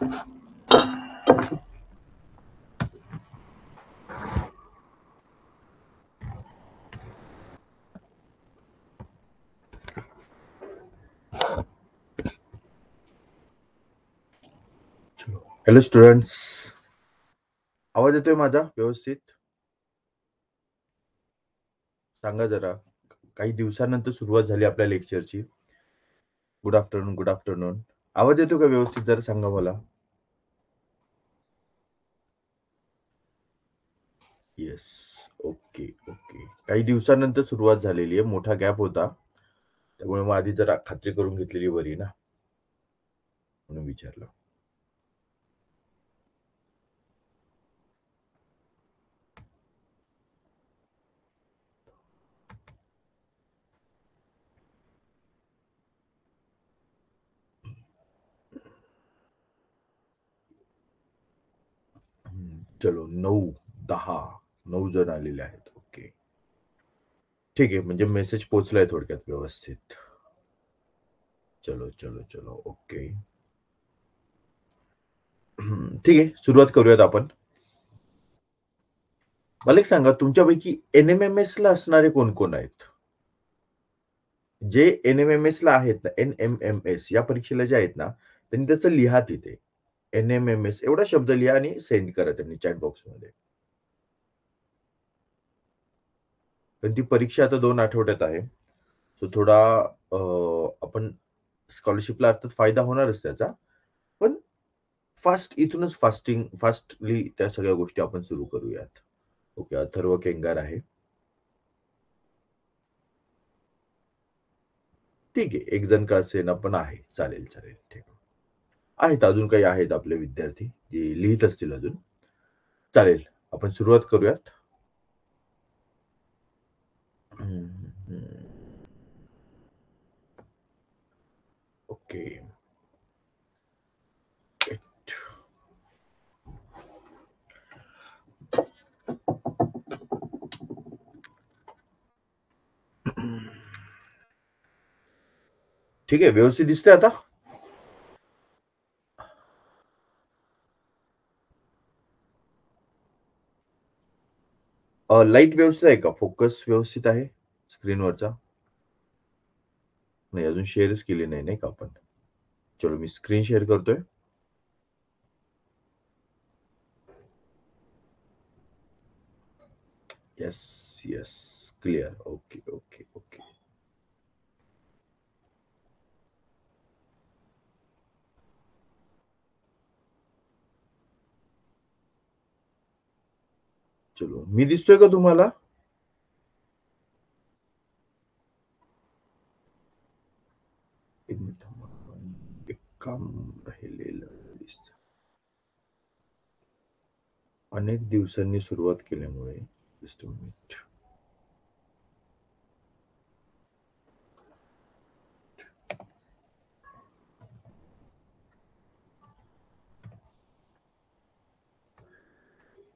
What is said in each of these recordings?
Hello students, आवाज येतोय माझा व्यवस्थित? सांगा जरा. काही दिवसानंतर सुरुवात झाली आपल्या लेक्चरची. Good afternoon, good afternoon. आवाज येतो का व्यवस्थित? जरा सांगा मला. Yes, okay okay. काही दिवसानंतर सुरुवात झालेली आहे. मोठा गॅप होता, त्यामुळे मग आधी जरा खात्री करून घेतलेली बरी ना, म्हणून विचारलं. चलो 9 जण आलेले आहेत. ओके, ठीक आहे. म्हणजे मेसेज पोहोचलाय थोडक्यात व्यवस्थित. चलो चलो चलो, ओके. ठीक आहे, सुरुवात करूयात आपण. मला एक सांगा, तुमच्यापैकी NMMS ला असणारे कोण कोण आहेत? जे NMMS ला आहेत ना, NMMS या परीक्षेला जे आहेत ना, त्यांनी तसं लिहा तिथे. NMMS एवढा शब्द लिहा आणि सेंड करा त्यांनी चॅट बॉक्समध्ये. पण ती परीक्षा आता 2 आठवड्यात आहे. सो थोडा आपण स्कॉलरशिपला अर्थात फायदा होणारच त्याचा. पण इथूनच फास्टली त्या सगळ्या गोष्टी आपण सुरू करूयात. ओके, अथर्व केंगार आहे. ठीक आहे, एक जण का असेना पण आहे. चालेल चालेल, ठीक आहे. आहेत अजून काही आहेत आपले विद्यार्थी जे लिहित असतील अजून. चालेल, आपण सुरुवात करूयात. ओके. ठीक आहे, व्यवस्थित दिसतंय आता? लाईट व्यवस्थित आहे का? फोकस व्यवस्थित आहे स्क्रीनवरचा? नाही, अजून शेअरच केली नाही, नाही का आपण? चलो, मी स्क्रीन शेअर करतोय. Yes yes, clear. Okay okay okay. चलो, मी दिसतोय का तुम्हाला? एक मिनिट थांबा. एक काम राहिलेलं दिसत. अनेक दिवसांनी सुरुवात केल्यामुळे just a minute.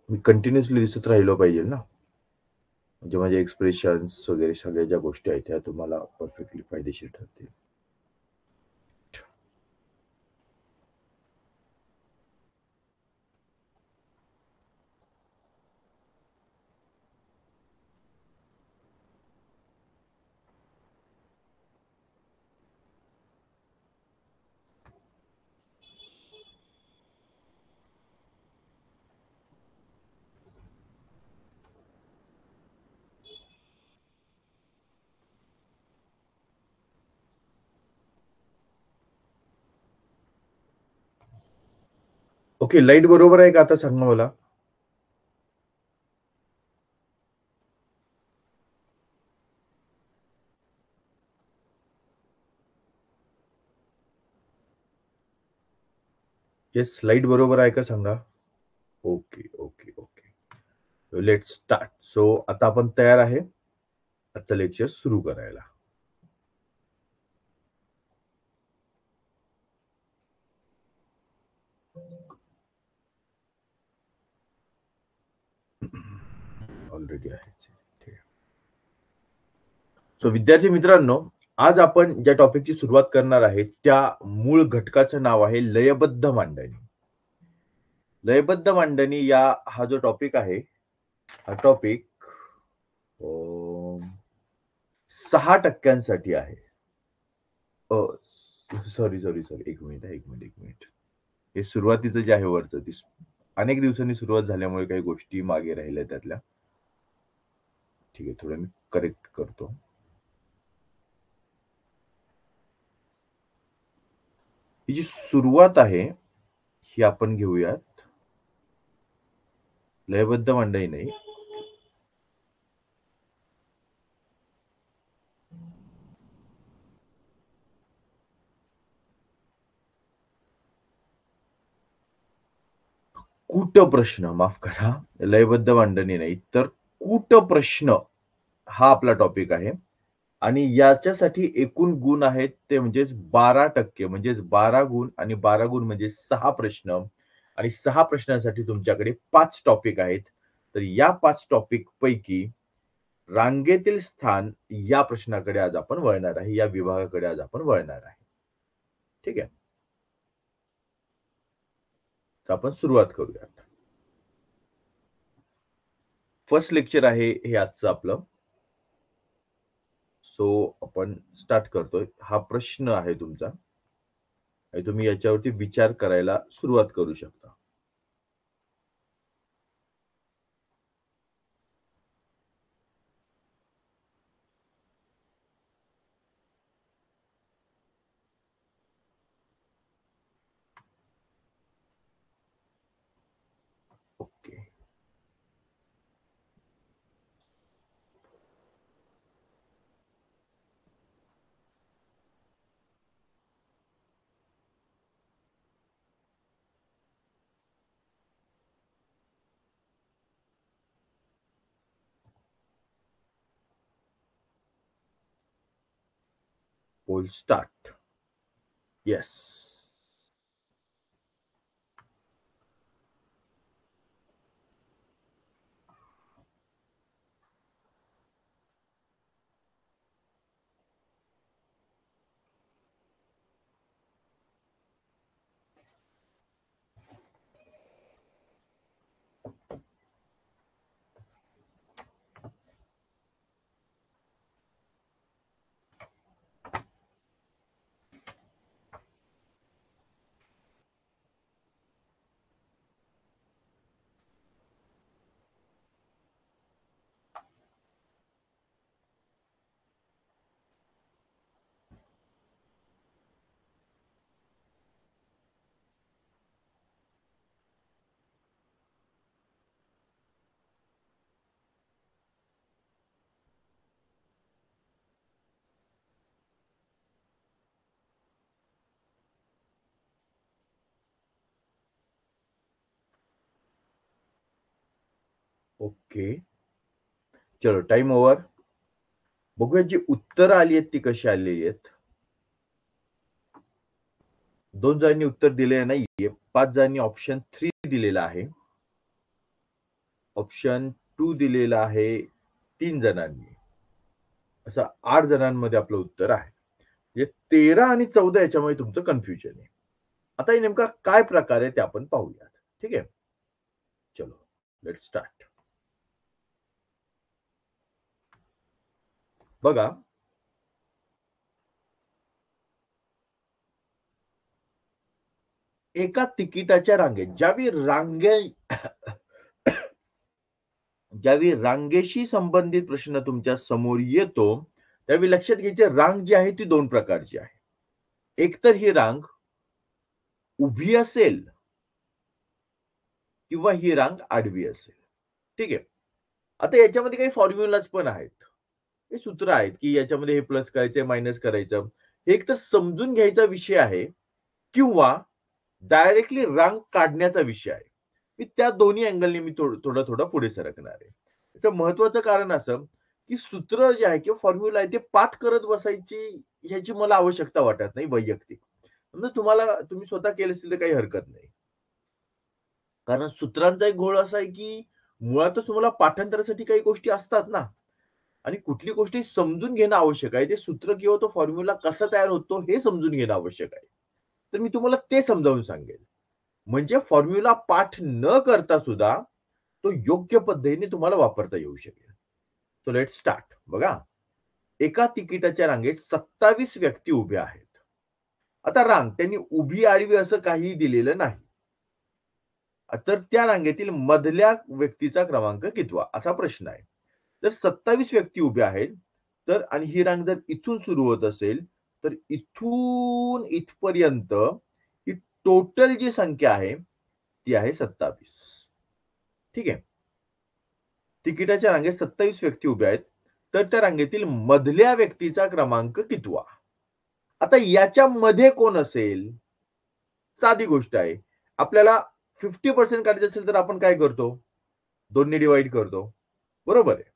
Me continuously दिसत राहिलो पाहिजे ना, म्हणजे माझे एक्सप्रेशन्स वगैरे सगळ्या ज्या गोष्टी आहेत त्या तुम्हाला परफेक्टली फायदेशीर ठरतील. ओके, लाईट बरोबर आहे का आता? सांगा मला. येस, लाईट बरोबर आहे का सांगा. Okay okay okay, let start. So आता आपण तयार आहे आजचं लेक्चर सुरू करायला. ऑलरेडी आहे. ठीक आहे. सो विद्यार्थी मित्रांनो, आज आपण ज्या टॉपिकची सुरुवात करणार आहे त्या मूळ घटकाचं नाव आहे लयबद्ध मांडणी. लयबद्ध मांडणी हा जो टॉपिक आहे, हा टॉपिक 6% आहे. सॉरी सॉरी सॉरी, एक मिनिट, एक मिनिट. हे सुरुवातीचं जे आहे वरचं, अनेक दिवसांनी सुरुवात झाल्यामुळे काही गोष्टी मागे राहिल्या त्यातल्या. ठीक आहे, थोडं मी करेक्ट करतो. ही जी सुरुवात आहे ही आपण घेऊयात. लयबद्ध मांडणी नाही, कूट प्रश्न, माफ करा, लयबद्ध मांडणी नाही तर कूट प्रश्न हा आपला टॉपिक आहे. आणि याच्यासाठी एकूण गुण आहेत ते म्हणजेच 12%, म्हणजेच 12 गुण, आणि 12 गुण म्हणजे 6 प्रश्न, आणि 6 प्रश्नांसाठी तुमच्याकडे 5 टॉपिक आहेत. तर या 5 टॉपिक पैकी रांगेतील स्थान या प्रश्नाकडे आज आपण वळणार आहे, या विभागाकडे आज आपण वळणार आहे. ठीक आहे, तर आपण सुरुवात करूयात. फर्स्ट लेक्चर आहे हे आजचं आपलं. सो आपण स्टार्ट करतोय. हा प्रश्न आहे तुमचा आणि तुम्ही याच्यावरती विचार करायला सुरुवात करू शकता. Okay, we'll start. Yes. Okay, चलो टाइम ओव्हर. बघूया जी उत्तरं आली आहेत ती कशी आलेली आहेत. 2 जणांनी उत्तर दिले नाहीये, 5 जणांनी ऑप्शन 3 दिलेला आहे, ऑप्शन 2 दिलेला आहे 3 जणांनी. असं 8 जणांमध्ये आपलं उत्तर आहे. म्हणजे 13 आणि 14 याच्यामुळे तुमचं कन्फ्युजन आहे. आता हे नेमका काय प्रकार आहे ते आपण पाहूयात. ठीक आहे, चलो लेट स्टार्ट. बघा, एका तिकिटाच्या रांगेत ज्यावेळी रांगेशी संबंधित प्रश्न तुमच्या समोर येतो, त्यावेळी लक्षात घ्यायचे रांग जी आहे ती 2 प्रकारची आहे. एकतर ही रांग उभी असेल किंवा ही रांग आडवी असेल. ठीक आहे. आता याच्यामध्ये काही फॉर्म्युलाज पण आहेत. हे सूत्र आहेत, की याच्यामध्ये हे प्लस करायचंय, मायनस करायचं. हे एक तर समजून घ्यायचा विषय आहे किंवा डायरेक्टली रांग काढण्याचा विषय आहे. मी त्या दोन्ही अँगलने मी थोडं पुढे सरकणार आहे. त्याचं महत्वाचं कारण असं, की सूत्र जे आहे किंवा फॉर्म्युला आहे ते पाठ करत बसायची ह्याची मला आवश्यकता वाटत नाही वैयक्तिक. म्हणजे तुम्ही स्वतः केलं असेल तर काही हरकत नाही. कारण सूत्रांचा एक घोळ असा आहे, की मुळातच तुम्हाला पाठांतरासाठी काही गोष्टी असतात ना, आणि कुठली गोष्टी समजून घेणं आवश्यक आहे. ते सूत्र किंवा तो फॉर्म्युला कसा तयार होतो हे समजून घेणं आवश्यक आहे. तर मी तुम्हाला ते समजावून सांगेल. म्हणजे फॉर्म्युला पाठ न करता सुद्धा तो योग्य पद्धतीने तुम्हाला वापरता येऊ शकेल. So let's start. बघा, एका तिकिटाच्या रांगेत 27 व्यक्ती उभ्या आहेत. आता रांग त्यांनी उभी आडवी असं काहीही दिलेलं नाही. तर त्या रांगेतील मधल्या व्यक्तीचा क्रमांक कितवा असा प्रश्न आहे. तर 27 व्यक्ती उभ्या आहेत. तर आणि ही रांग जर इथून सुरू होत असेल, तर इथून इथपर्यंत ही टोटल जी संख्या आहे, ती आहे 27. ठीक आहे. तिकिटाच्या रांगेत 27 व्यक्ती उभ्या आहेत. तर त्या रांगेतील मधल्या व्यक्तीचा क्रमांक कितवा? आता याच्यामध्ये कोण असेल? साधी गोष्ट आहे. आपल्याला 50% काढायचं असेल तर आपण काय करतो? 2 ने डिव्हाईड करतो. बरोबर आहे.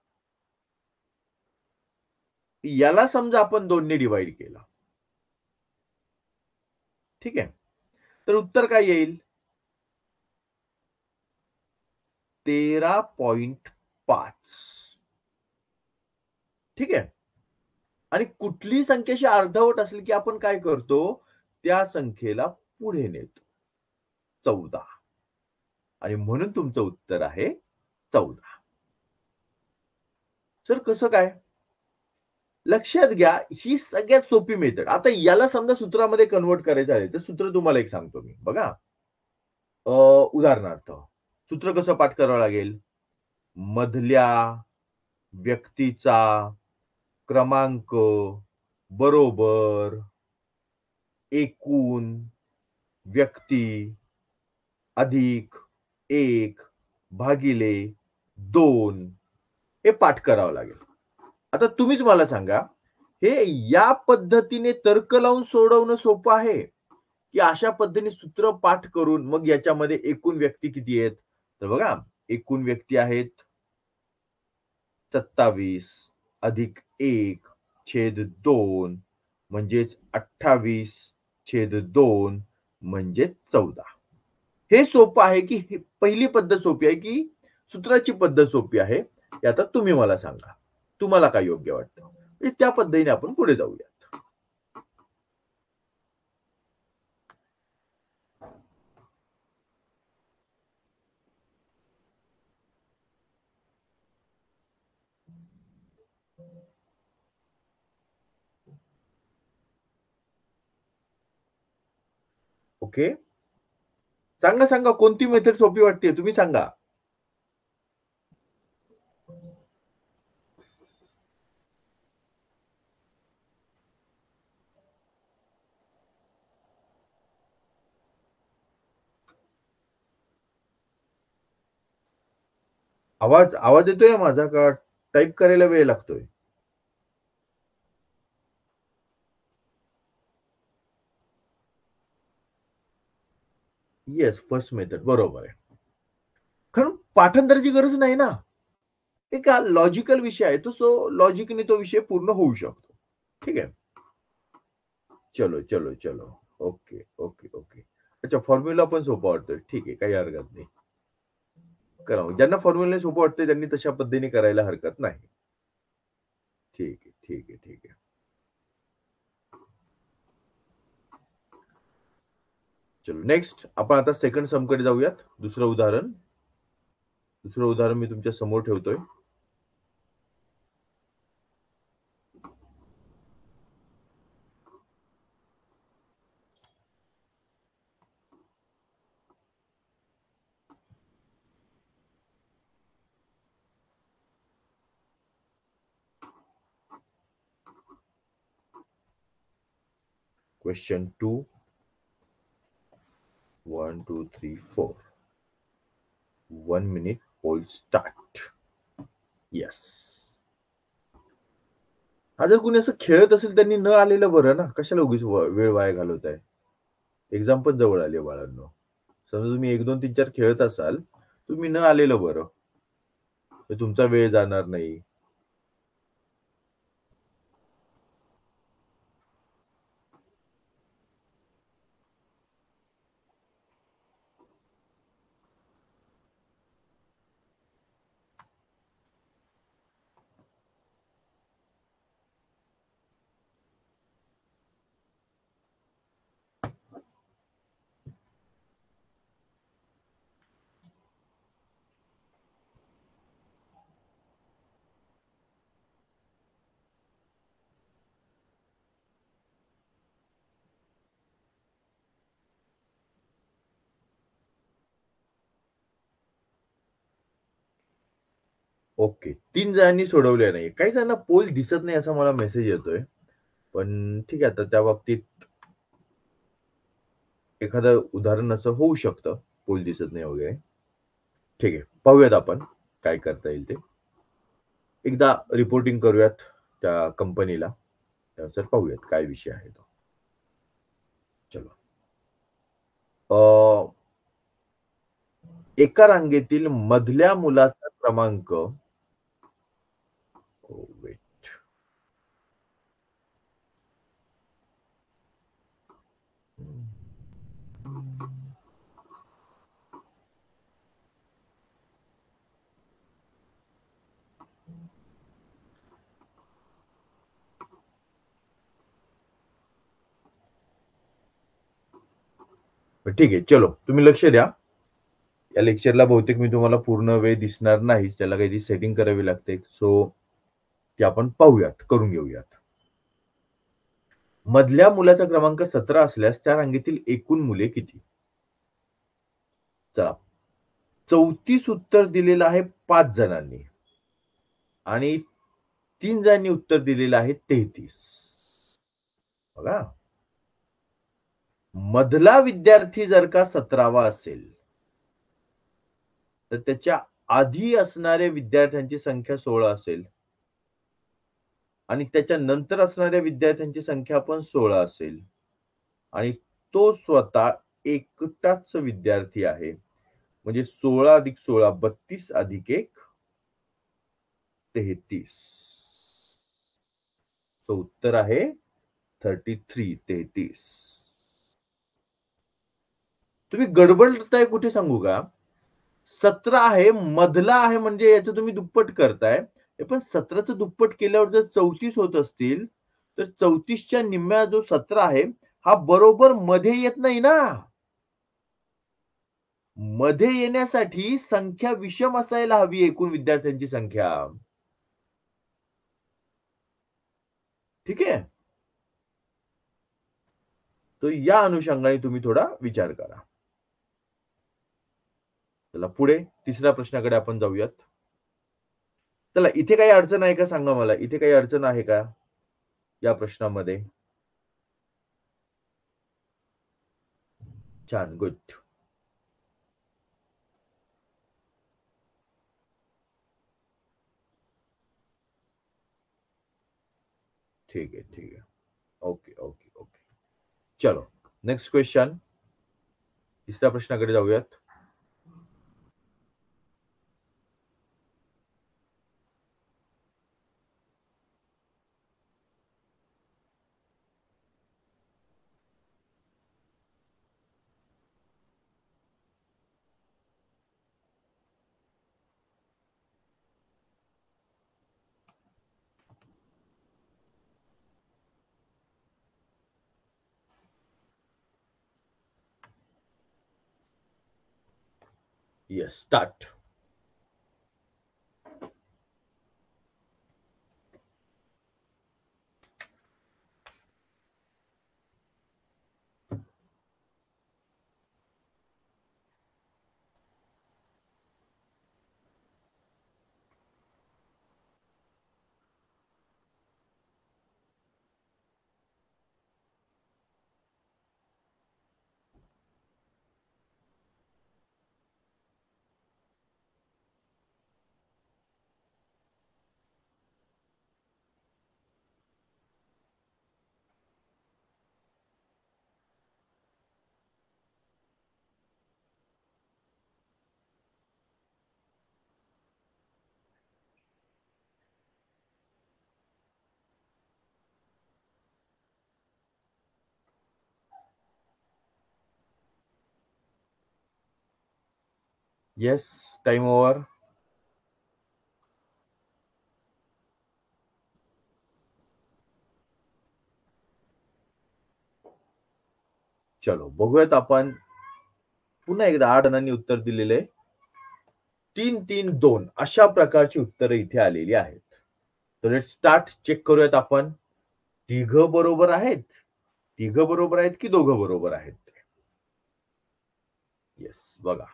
याला समजा आपण 2 ने डिव्हाईड केलं. ठीक आहे. तर उत्तर काय येईल? 13.5. ठीक आहे. आणि कुठलीही संख्येशी अर्धवट असेल, की आपण काय करतो? त्या संख्येला पुढे नेतो. 14 आणि म्हणून तुमचं उत्तर आहे 14. सर कसं काय? लक्षात घ्या, ही सगळ्यात सोपी मेथड. आता याला समजा सूत्रामध्ये कन्व्हर्ट करायचं आहे, तर सूत्र तुम्हाला एक सांगतो मी. बघा, उदाहरणार्थ सूत्र कसं पाठ करावं लागेल? मधल्या व्यक्तीचा क्रमांक बरोबर एकूण व्यक्ती अधिक 1 भागिले 2 हे पाठ करावं लागेल. आता तुम्हीच मला सांगा, हे या पद्धतीने तर्क लावून सोडवणं सोपं आहे, की अशा पद्धतीने सूत्र पाठ करून मग याच्यामध्ये एकूण व्यक्ती किती आहेत? तर बघा, एकूण व्यक्ती आहेत 27 अधिक 1 छेद 2 म्हणजेच 28 छेद 2 म्हणजे 14. हे सोपं आहे, की पहिली पद्धत सोपी आहे, की सूत्राची पद्धत सोपी आहे? हे आता तुम्ही मला सांगा. तुम्हाला काय योग्य वाटतं? म्हणजे त्या पद्धतीने आपण पुढे जाऊयात. ओके. सांगा, सांगा कोणती मेथड सोपी वाटते तुम्ही सांगा. आवाज आवाज येतोय ना माझा का टाइप करायला वेळ लागतोय? येस, फर्स्ट मेथड बरोबर आहे. कारण पाठांतराची गरज नाही ना. एक लॉजिकल विषय आहे तो, सो लॉजिकने तो विषय पूर्ण होऊ शकतो. ठीक आहे. चलो, चलो, चलो. Okay, okay, okay. अच्छा, फॉर्म्युला पण सोपा वाटतोय. ठीक आहे, काही हरकत नाही. करा मग. ज्यांना फॉर्म्युला सोपं वाटतंय त्यांनी तशा पद्धतीने करायला हरकत नाही. ठीक आहे, ठीक आहे, ठीक आहे. चलो नेक्स्ट आपण आता सेकंड समकडे जाऊयात. दुसरं उदाहरण. दुसरं उदाहरण मी तुमच्या समोर ठेवतोय. Question 2. 1, 2, 3, 4. 1 minute. Poll start. Yes. हा जर कोणी असं खेळत असेल त्यांनी न आलेलं बरं ना. कशाला उगीच वेळ वाया घालवताय. एक्झाम पण जवळ आली आहे बाळांनो. समजा तुम्ही 1, 2, 3, 4 खेळत असाल, तुम्ही न आलेलं बरं. तर तुमचा वेळ जाणार नाही. ओके, 3 जणांनी सोडवले नाही. काही जणांना पोल दिसत नाही असा मला मेसेज येतोय. पण ठीक आहे, आता त्या बाबतीत एखादं उदाहरण असं होऊ शकतं, पोल दिसत नाही वगैरे. ठीक आहे, पाहूयात आपण काय करता येईल ते. एकदा रिपोर्टिंग करूयात त्या कंपनीला. त्यानुसार पाहूयात काय विषय आहे तो. चलो. एका रांगेतील मधल्या मुलाचा क्रमांक वेट. ठीक आहे, चलो तुम्ही लक्ष द्या. या लेक्चरला बहुतेक मी तुम्हाला पूर्ण वेळ दिसणार नाही, त्याला काहीतरी सेटिंग करावी लागते. सो ते आपण पाहूयात, करून घेऊयात. मधल्या मुलाचा क्रमांक 17 असल्यास त्या रांगेतील एकूण मुले किती? चला, 34 उत्तर दिलेलं आहे 5 जणांनी आणि 3 जणांनी उत्तर दिलेलं आहे 33. बघा, मधला विद्यार्थी जर का 17वा असेल तर त्याच्या आधी असणाऱ्या विद्यार्थ्यांची संख्या 16 असेल आणि त्याच्या नंतर असणाऱ्या विद्यार्थ्यांची संख्या पण 16 असेल आणि तो स्वतः एकटाच विद्यार्थी आहे. म्हणजे 16 अधिक 16 32 अधिक 1 33. तो उत्तर आहे 33. तुम्ही गडबडताय कुठे सांगू का? 17 आहे, मधला आहे म्हणजे याचं तुम्ही दुप्पट करताय. पण 17चं दुप्पट केल्यावर जर 34 होत असतील, तर 34च्या निम्म्या जो 17 आहे, हा बरोबर मध्ये येत नाही ना. मध्ये येण्यासाठी संख्या विषम असायला हवी, एकूण विद्यार्थ्यांची संख्या. ठीक आहे? तर या अनुषंगाने तुम्ही थोडा विचार करा. चला पुढे तिसऱ्या प्रश्नाकडे आपण जाऊयात. चला, इथे काही अडचण आहे का सांगा मला? इथे काही अडचण आहे का या प्रश्नामध्ये? छान, गुड. ठीक आहे, ठीक आहे. Okay, okay, okay. चलो, नेक्स्ट क्वेश्चन. तिसऱ्या प्रश्नाकडे जाऊयात. Yes, start. Yes, time over. चलो, बघूयात आपण. पुन्हा एकदा 8 जणांनी उत्तर दिलेले 3, 3, 2 अशा प्रकारची उत्तरं इथे आलेली आहेत. तर लेट्स स्टार्ट. चेक करूयात आपण. तिघं बरोबर आहेत? तिघं बरोबर आहेत की दोघं बरोबर आहेत? येस, बघा.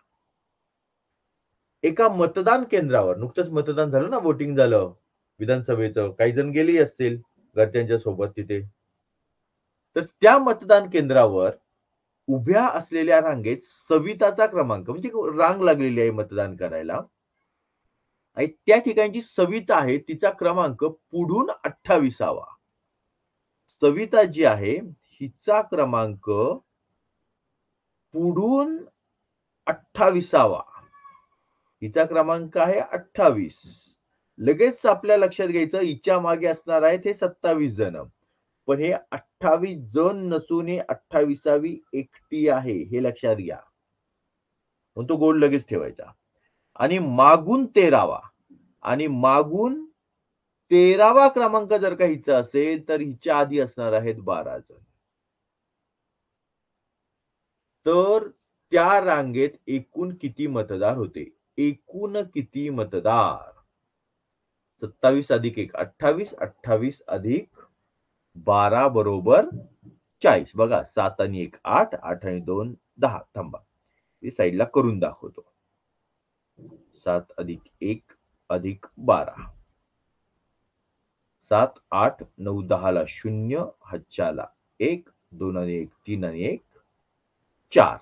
एका मतदान केंद्रावर, नुकतंच मतदान झालं ना, वोटिंग झालं विधानसभेचं, काही जण गेली असतील घरच्यांच्या सोबत तिथे. तर त्या मतदान केंद्रावर उभ्या असलेल्या रांगेत सविताचा क्रमांक, म्हणजे रांग लागलेली आहे मतदान करायला, आणि त्या ठिकाणची सविता आहे, तिचा क्रमांक पुढून 28वा. सविता जी आहे हिचा क्रमांक पुढून 28वा. हिचा क्रमांक आहे 28. लगेच आपल्या लक्षात घ्यायचं, हिच्या मागे असणार आहेत हे 27 जण, पण हे 28 जण नसून हे 28वी एकटी आहे, हे लक्षात घ्या. मग तो गोल लगेच ठेवायचा. आणि मागून 13वा, आणि मागून 13वा क्रमांक जर का हिचा असेल तर हिच्या आधी असणार आहेत 12 जण. तर त्या रांगेत एकूण किती मतदार होते? एकूण किती मतदार? 27 अधिक 1 28, 28 अधिक 12 बरोबर 40. बघा, 7 आणि 1 8, 8 आणि 2 10. थांबा, हे साईडला करून दाखवतो. 7 अधिक 1 अधिक 12. 7 8 9 10 ला 0, हातच्याला 1, 2 आणि 1 3 आणि 1 4.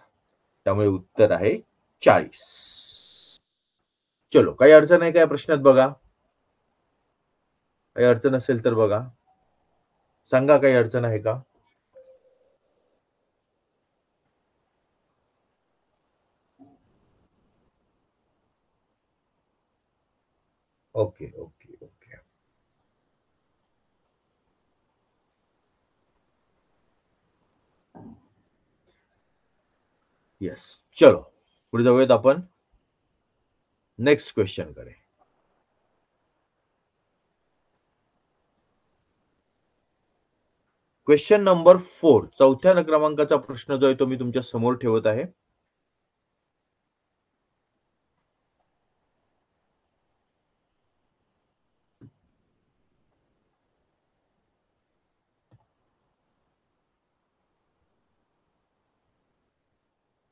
त्यामुळे उत्तर आहे 40. चलो, काही अडचण आहे काय प्रश्नात? बघा, काही अडचण असेल तर बघा, सांगा, काही अडचण आहे का? Okay okay okay. येस, चलो पुढे जाऊयात आपण नेक्स्ट क्वेश्चन कडे. क्वेश्चन नंबर 4, चौथ्या क्रमांकाचा प्रश्न जो आहे तो मी तुमच्या समोर ठेवत आहे.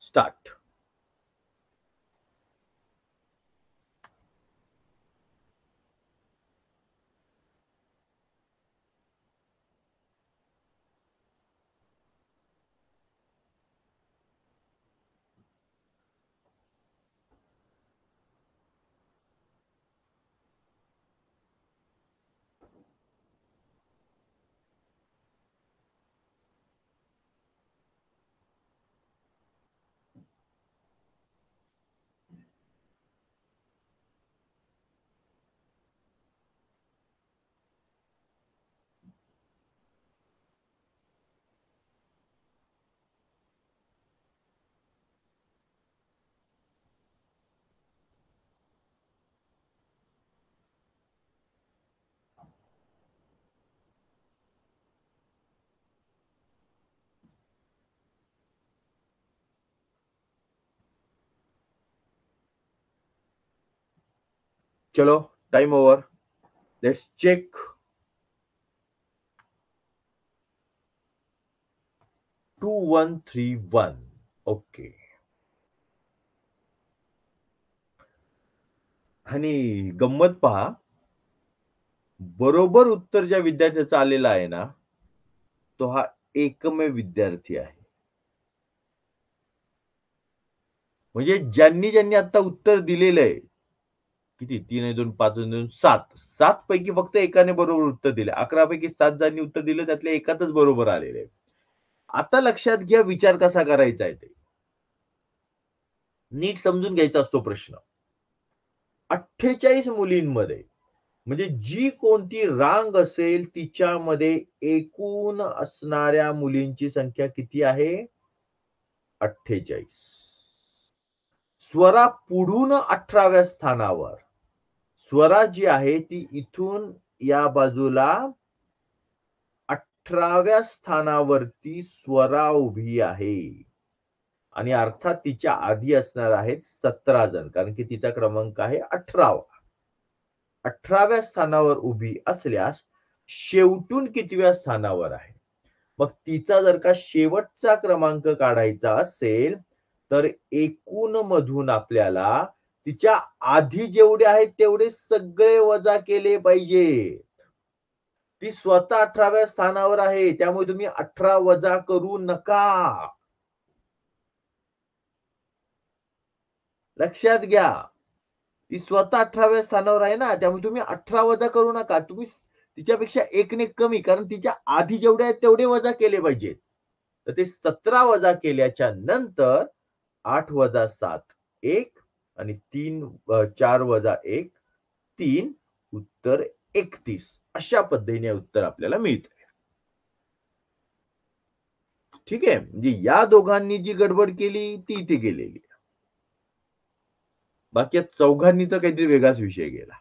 स्टार्ट. चलो, time over. Let's check. 2131. Okay. आणि गंमत पहा, बरोबर उत्तर ज्या विद्यार्थ्याचं आलेलं आहे ना, तो हा एकमेव विद्यार्थी आहे. म्हणजे ज्यांनी ज्यांनी आता उत्तर दिलेलं आहे, किती, 3 आणि 2 5 आणि 2 7, 7 पैकी फक्त एकाने बरोबर उत्तर दिले. 11 पैकी 7 जणांनी उत्तर दिलं, त्यातल्या एकातच बरोबर आलेले आहे. आता लक्षात घ्या विचार कसा करायचा आहे ते. नीट समजून घ्यायचा असतो प्रश्न. 48 मुलींमध्ये, म्हणजे जी कोणती रांग असेल तिच्यामध्ये एकूण असणाऱ्या मुलींची संख्या किती आहे? 48. स्वरा पुढून 18व्या स्थानावर. स्वरा जी आहे ती इथून या बाजूला 18व्या स्थानावरती स्वरा उभी आहे. आणि अर्थात तिच्या आधी असणार आहेत 17 जण, कारण की तिचा क्रमांक आहे 18वा. 18व्या स्थानावर उभी असल्यास शेवटून कितव्या स्थानावर आहे? मग तिचा जर का शेवटचा क्रमांक काढायचा असेल तर एकूण मधून आपल्याला तिच्या आधी जेवढे आहेत तेवढे सगळे वजा केले पाहिजेत. ती स्वतः 18व्या स्थानावर आहे, त्यामुळे तुम्ही 18 वजा करू नका. लक्षात घ्या. ती स्वतः 18व्या स्थानावर आहे ना, त्यामुळे तुम्ही 18 वजा करू नका. तुम्ही तिच्यापेक्षा 1 ने कमी, कारण तिच्या आधी जेवढे आहेत तेवढे वजा केले पाहिजेत. तर ते 17 वजा केल्याच्या नंतर 8 वजा 7 1 आणि 4 वजा 1 3, उत्तर 31. अशा पद्धतीने उत्तर आपल्याला मिळतं. ठीक आहे. म्हणजे या दोघांनी जी गडबड केली ती इथे गेलेली. बाकी चौघांनी तर काहीतरी वेगळाच विषय गेला.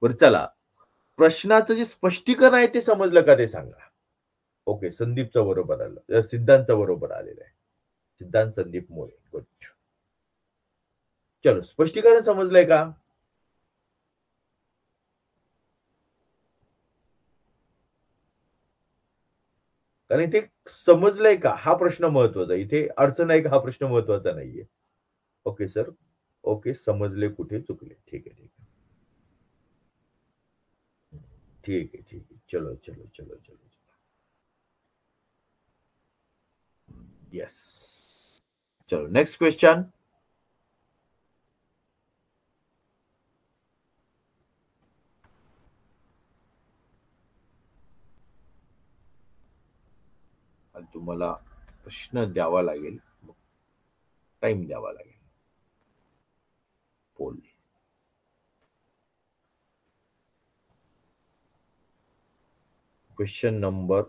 बरं चला, प्रश्नाचं जे स्पष्टीकरण आहे ते समजलं का ते सांगा. ओके, संदीपचं बरोबर आलं, सिद्धांतचं बरोबर आलेलं आहे. सिद्धांत संदीप मोरे, गुड. चलो, स्पष्टीकरण समजलंय का? कारण इथे समजलंय का हा प्रश्न महत्वाचा. इथे अडचण आहे का हा प्रश्न महत्वाचा नाहीये. ओके सर, ओके, समजले कुठे चुकले. ठीक आहे, ठीक आहे, ठीक आहे, ठीक आहे. चलो चलो चलो चलो येस. चलो, नेक्स्ट क्वेश्चन. तुम्हाला प्रश्न द्यावा लागेल, टाइम द्यावा लागेल. Poll. Question number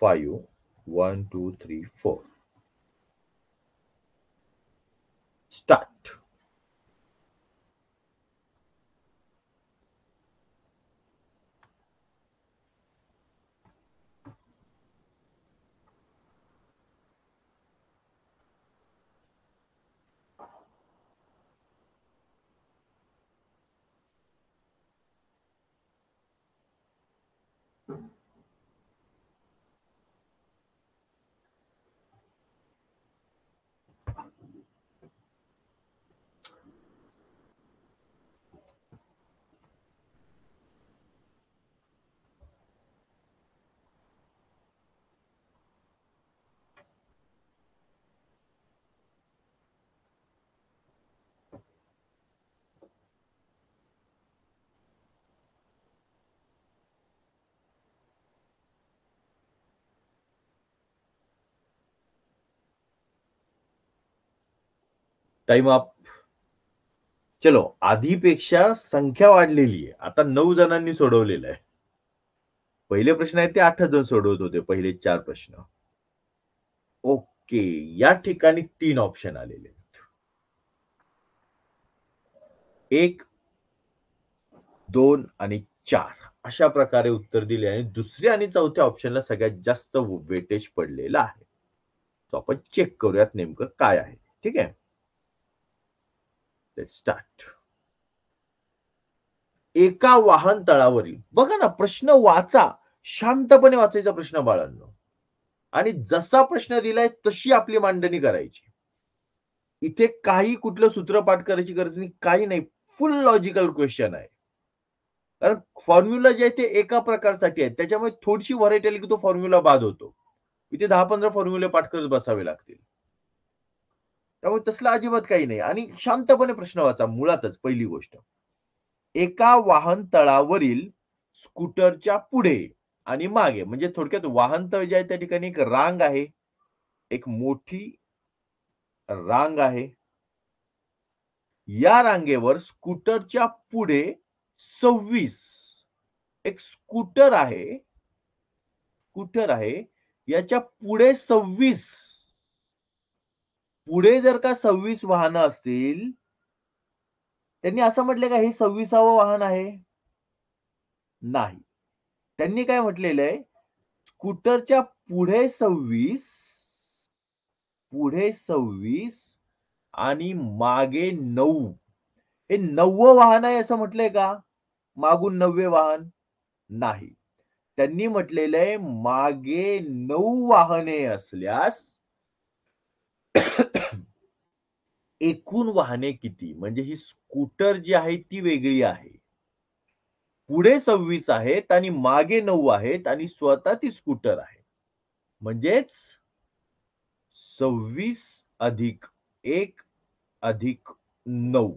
5. 1 2 3 4 start. Time up. चलो, आधीपेक्षा संख्या वाढलेली आहे. आता 9 जणांनी सोडवलेलं आहे. पहिले प्रश्न आहेत ते 8 जण सोडवत होते, पहिले 4 प्रश्न. ओके, या ठिकाणी 3 ऑप्शन आलेले आहेत. 1 2 आणि 4 अशा प्रकारे उत्तर दिले आणि दुसऱ्या आणि चौथ्या ऑप्शनला सगळ्यात जास्त वेटेज पडलेलं आहे. तो आपण चेक करूयात नेमकं काय आहे. ठीक आहे, लेट्स स्टार्ट. एका वाहन तळावरील, बघा ना, प्रश्न वाचा, शांतपणे वाचायचा प्रश्न बाळांनो, आणि जसा प्रश्न दिलाय तशी आपली मांडणी करायची. इथे काही कुठलं सूत्रपाठ करायची गरज नाही, काही नाही. फुल लॉजिकल क्वेश्चन आहे. कारण फॉर्म्युला जे आहे ते एका प्रकारसाठी आहे, त्याच्यामुळे थोडीशी व्हरायटी आली की तो फॉर्म्युला बाद होतो. इथे 10-15 फॉर्म्युले पाठ करत बसावे लागतील. त्यामुळे तसलं अजिबात काही नाही. आणि शांतपणे प्रश्न वाचा. मुळातच पहिली गोष्ट, एका वाहन तळावरील स्कूटरच्या पुढे आणि मागे, म्हणजे थोडक्यात वाहनतळ जे आहे त्या ठिकाणी एक रांग आहे, एक मोठी रांग आहे. या रांगेवर स्कूटरच्या पुढे 26 एक स्कूटर आहे, याच्या पुढे 26, पुढे जर का 26 वाहनं असतील, त्यांनी असं म्हटले का हे 26वं वाहन आहे? नाही. त्यांनी काय म्हटलेलं आहे, स्कूटरच्या पुढे 26 आणि मागे 9, हे 9वं वाहन आहे असं म्हटलंय का? मागून 9वे वाहन? नाही. त्यांनी म्हटलेलं आहे मागे 9 वाहने असल्यास एकूण वाहने किती? म्हणजे ही स्कूटर जी आहे ती वेगळी आहे. पुढे 26 आहेत आणि मागे 9 आहेत आणि स्वतः ती स्कूटर आहे. म्हणजेच 26 अधिक 1 अधिक 9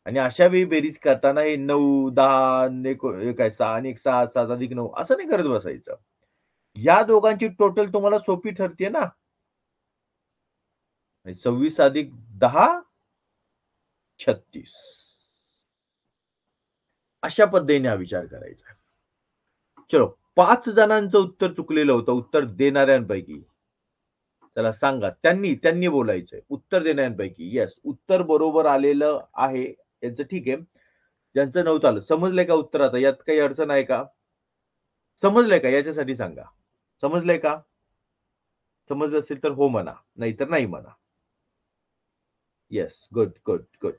आणि अशा वेळी बेरीज करताना हे 9, 10 आणि हे काय 6 आणि 1 7, 7 अधिक 9 असं नाही करत बसायचं. या दोघांची टोटल तुम्हाला सोपी ठरते ना. 26 अधिक 10 36. अशा पद्धतीने हा विचार करायचा. चलो 5 जणांचं उत्तर चुकलेलं होतं उत्तर देणाऱ्यांपैकी. चला सांगा त्यांनी त्यांनी बोलायचंय. उत्तर देणाऱ्यांपैकी येस उत्तर बरोबर आलेलं आहे. यांचं ठीक आहे. ज्यांचं नव्हतं आलं. समजलंय का उत्तर आता? यात काही अडचण आहे का? समजलंय का? याच्यासाठी सांगा. समजलंय का? समजलं असेल तर हो म्हणा. नाहीतर नाही म्हणा. येस. Good, good, good.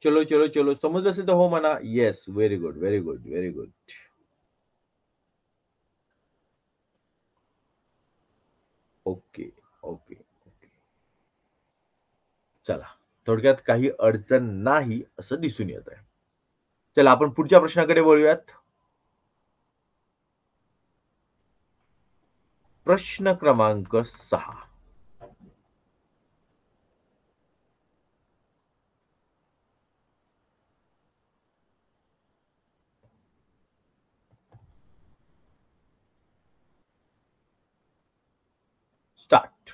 चलो, चलो, चलो. समजलं असेल तर हो म्हणा. Yes. Very good, very good, very good. Okay, okay, okay. चला. थोडक्यात काही अडचण नाही असं दिसून येत आहे. चला आपण पुढच्या प्रश्नाकडे वळूयात. प्रश्न क्रमांक 6. स्टार्ट.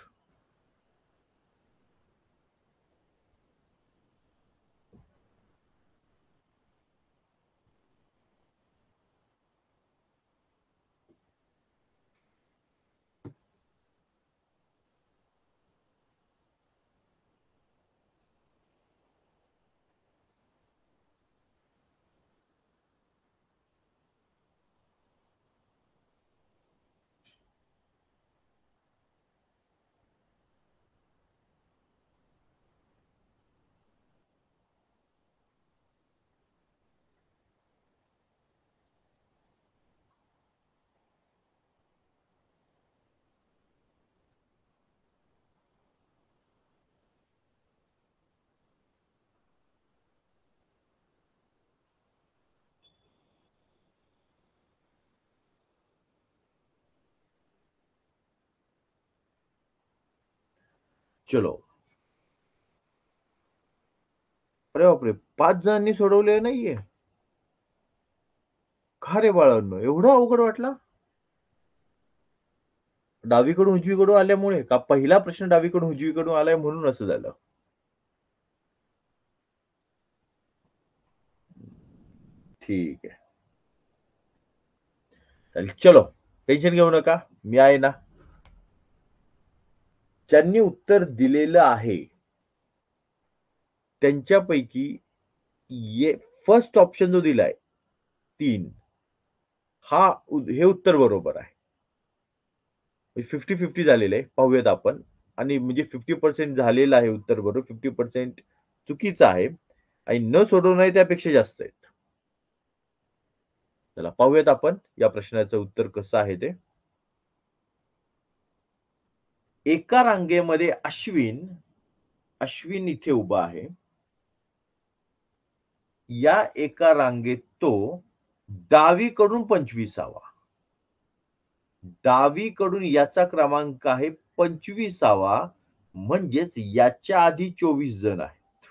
चलो. अरे बापरे! 5 जणांनी सोडवले नाहीये. का रे बाळांनो? एवढा अवघड वाटला? डावीकडून उजवीकडून आल्यामुळे? का पहिला प्रश्न डावीकडून उजवीकडून आलाय म्हणून असं झालं? ठीक आहे. चालेल. चलो. टेन्शन घेऊ नका. मी आहे ना. ज्यांनी उत्तर दिलेलं आहे त्यांच्यापैकी फर्स्ट ऑप्शन जो दिलाय 3 हे उत्तर बरोबर आहे. 50-50 झालेलं आहे. पाहूयात आपण. आणि म्हणजे 50% झालेलं आहे उत्तर बरोबर. 50% चुकीचं आहे. आणि न सोडवणारे त्यापेक्षा जास्त आहेत. चला पाहूयात आपण या प्रश्नाचं उत्तर कसं आहे ते. एका रांगेमध्ये अश्विन इथे उभा आहे. या एका रांगेत तो डावीकडून 25वा. डावीकडून याचा क्रमांक आहे 25वा म्हणजेच याच्या आधी 24 जण आहेत.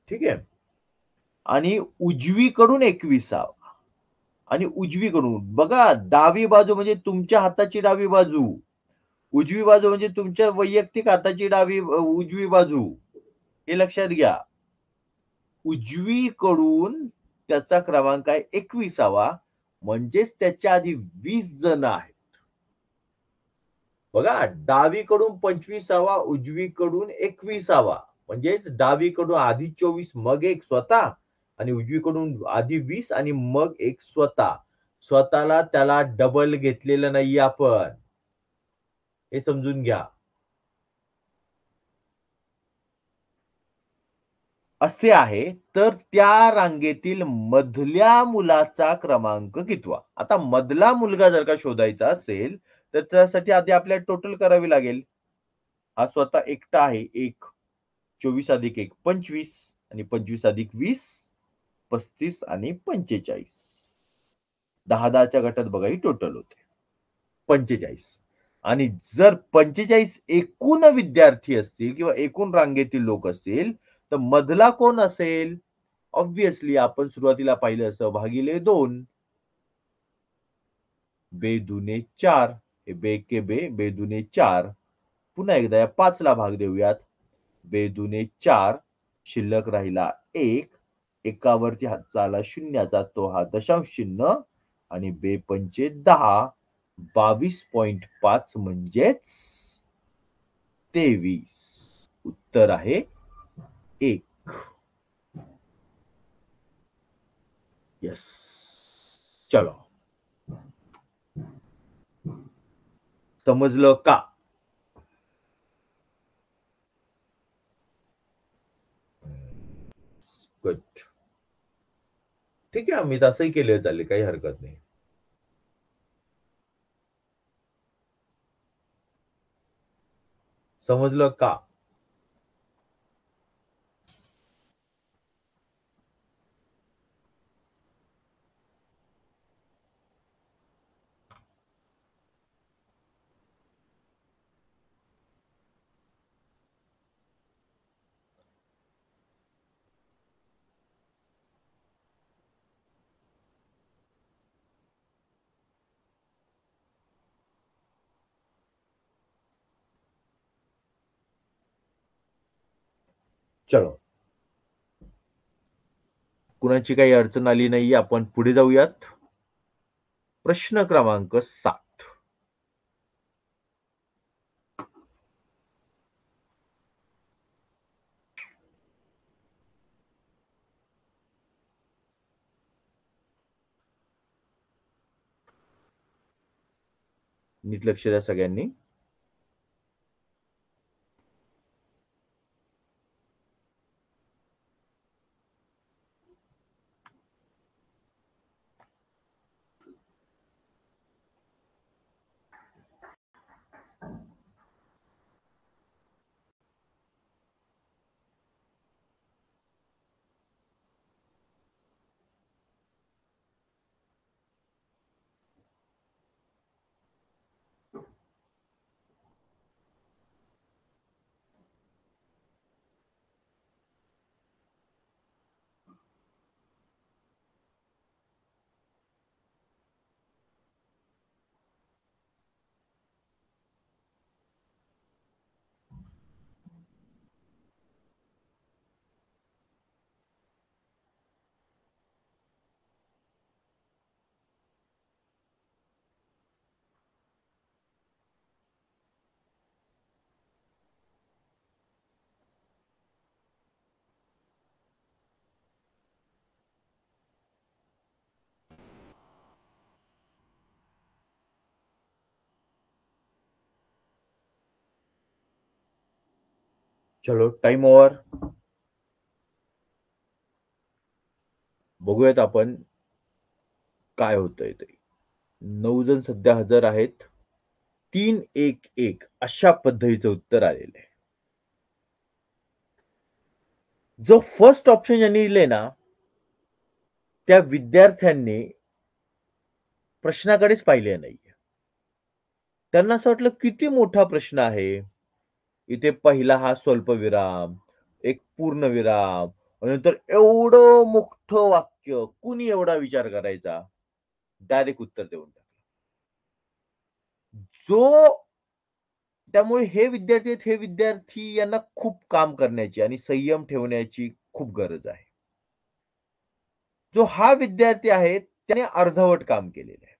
ठीक आहे. आणि उजवीकडून 21वा आणि उजवीकडून बघा डावी बाजू म्हणजे तुमच्या हाताची डावी बाजू. उजवी बाजू म्हणजे तुमच्या वैयक्तिक हाताची उजवी बाजू. हे लक्षात घ्या. उजवीकडून त्याचा क्रमांक आहे 21वा म्हणजेच त्याच्या आधी 20 जण आहेत. बघा डावीकडून 25वा उजवीकडून 21वा म्हणजेच डावीकडून आधी 24 मग एक स्वतः आणि उजवीकडून आधी 20 आणि मग एक स्वतः. स्वतःला त्याला डबल घेतलेलं नाही आपण. हे समजून घ्या. असे आहे, तर त्या रांगेतील मधल्या मुलाचा क्रमांक कितवा? आता मधला मुलगा जर का शोधायचा असेल, तर त्यासाठी आधी आपल्याला टोटल करावी लागेल. हा स्वतः एकटा आहे 1. 24 अधिक 1 25 आणि 25 अधिक 20 35 आणि 45. 10-10च्या गटात बघा ही टोटल होते. 45 आणि जर 45 एकूण विद्यार्थी असतील किंवा एकूण रांगेतील लोक असतील, तर मधला कोण असेल? ऑब्व्हियसली आपण सुरुवातीला पाहिलं असं भागिले 2. बे दुने 4. हे बे के बे, बे दुने 4. पुन्हा एकदा या 5 ला भाग देऊयात. बे दुने 4. शिल्लक राहिला 1. एकावरती हातचा आला शून्याचा, तो हा दशांश चिन्ह आणि बे पंचे 10. 22.5 म्हणजेच 23. उत्तर आहे 1. येस. चलो. समजलं का? गुड. ठीक आहे, आम्ही तसंही केलं चालेल, काही हरकत नाही. समजलं का? चलो. कुणाची काही अडचण आली नाहीये, आपण पुढे जाऊयात. प्रश्न क्रमांक 7. नीट लक्ष द्या सगळ्यांनी. चलो, टाइम ओव्हर. बघूयात आपण काय होतंय ते. 9 जण सध्या हजर आहेत. 3-1-1 अशा पद्धतीचं उत्तर आलेलं आहे. जो फर्स्ट ऑप्शन ज्यांनी दिले ना, त्या विद्यार्थ्यांनी प्रश्नाकडेच पाहिले नाही. त्यांना असं वाटलं किती मोठा प्रश्न आहे. इथे पहिला हा स्वल्पविराम, एक पूर्णविराम आणि नंतर एवढं मोठं वाक्य. कुणी एवढा विचार करायचा? डायरेक्ट उत्तर देऊन टाकलं. जो त्यामुळे हे विद्यार्थी आहेत, हे विद्यार्थी यांना खूप काम करण्याची आणि संयम ठेवण्याची खूप गरज आहे. जो हा विद्यार्थी आहे, त्याने अर्धवट काम केलेलं आहे.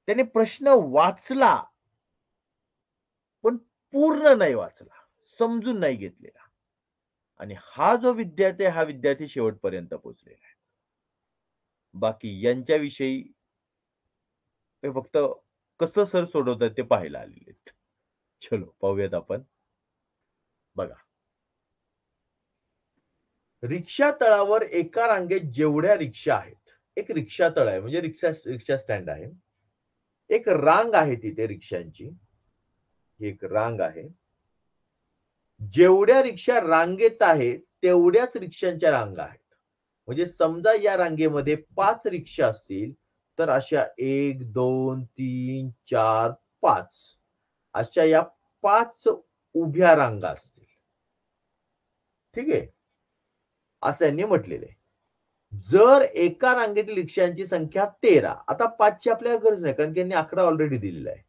त्याने प्रश्न वाचला, पण पूर्ण नाही वाचला, समजून नाही घेतलेला. आणि हा जो विद्यार्थी आहे, हा विद्यार्थी शेवटपर्यंत पोहोचलेला आहे. बाकी यांच्याविषयी हे फक्त कसं सर सोडवतात ते पाहायला आलेले आहेत. चलो पाहूयात आपण. बघा. रिक्षा तळावर एका रांगेत जेवढ्या रिक्षा आहेत, एक रिक्षा तळ आहे म्हणजे रिक्षा स्टँड आहे. एक रांग आहे तिथे रिक्षांची. एक रांग आहे. जेवढ्या रिक्षा रांगेत आहेत, तेवढ्याच रिक्षांच्या रांगा आहेत. म्हणजे समजा या रांगेमध्ये 5 रिक्षा असतील, तर अशा 1, 2, 3, 4, 5 अशा या 5 उभ्या रांगा असतील. ठीक आहे? असं यांनी म्हटलेलं आहे. जर एका रांगेतील रिक्षांची संख्या 13, आता 5 ची आपल्याला गरज नाही कारण की यांनी 11 ऑलरेडी दिलेला आहे.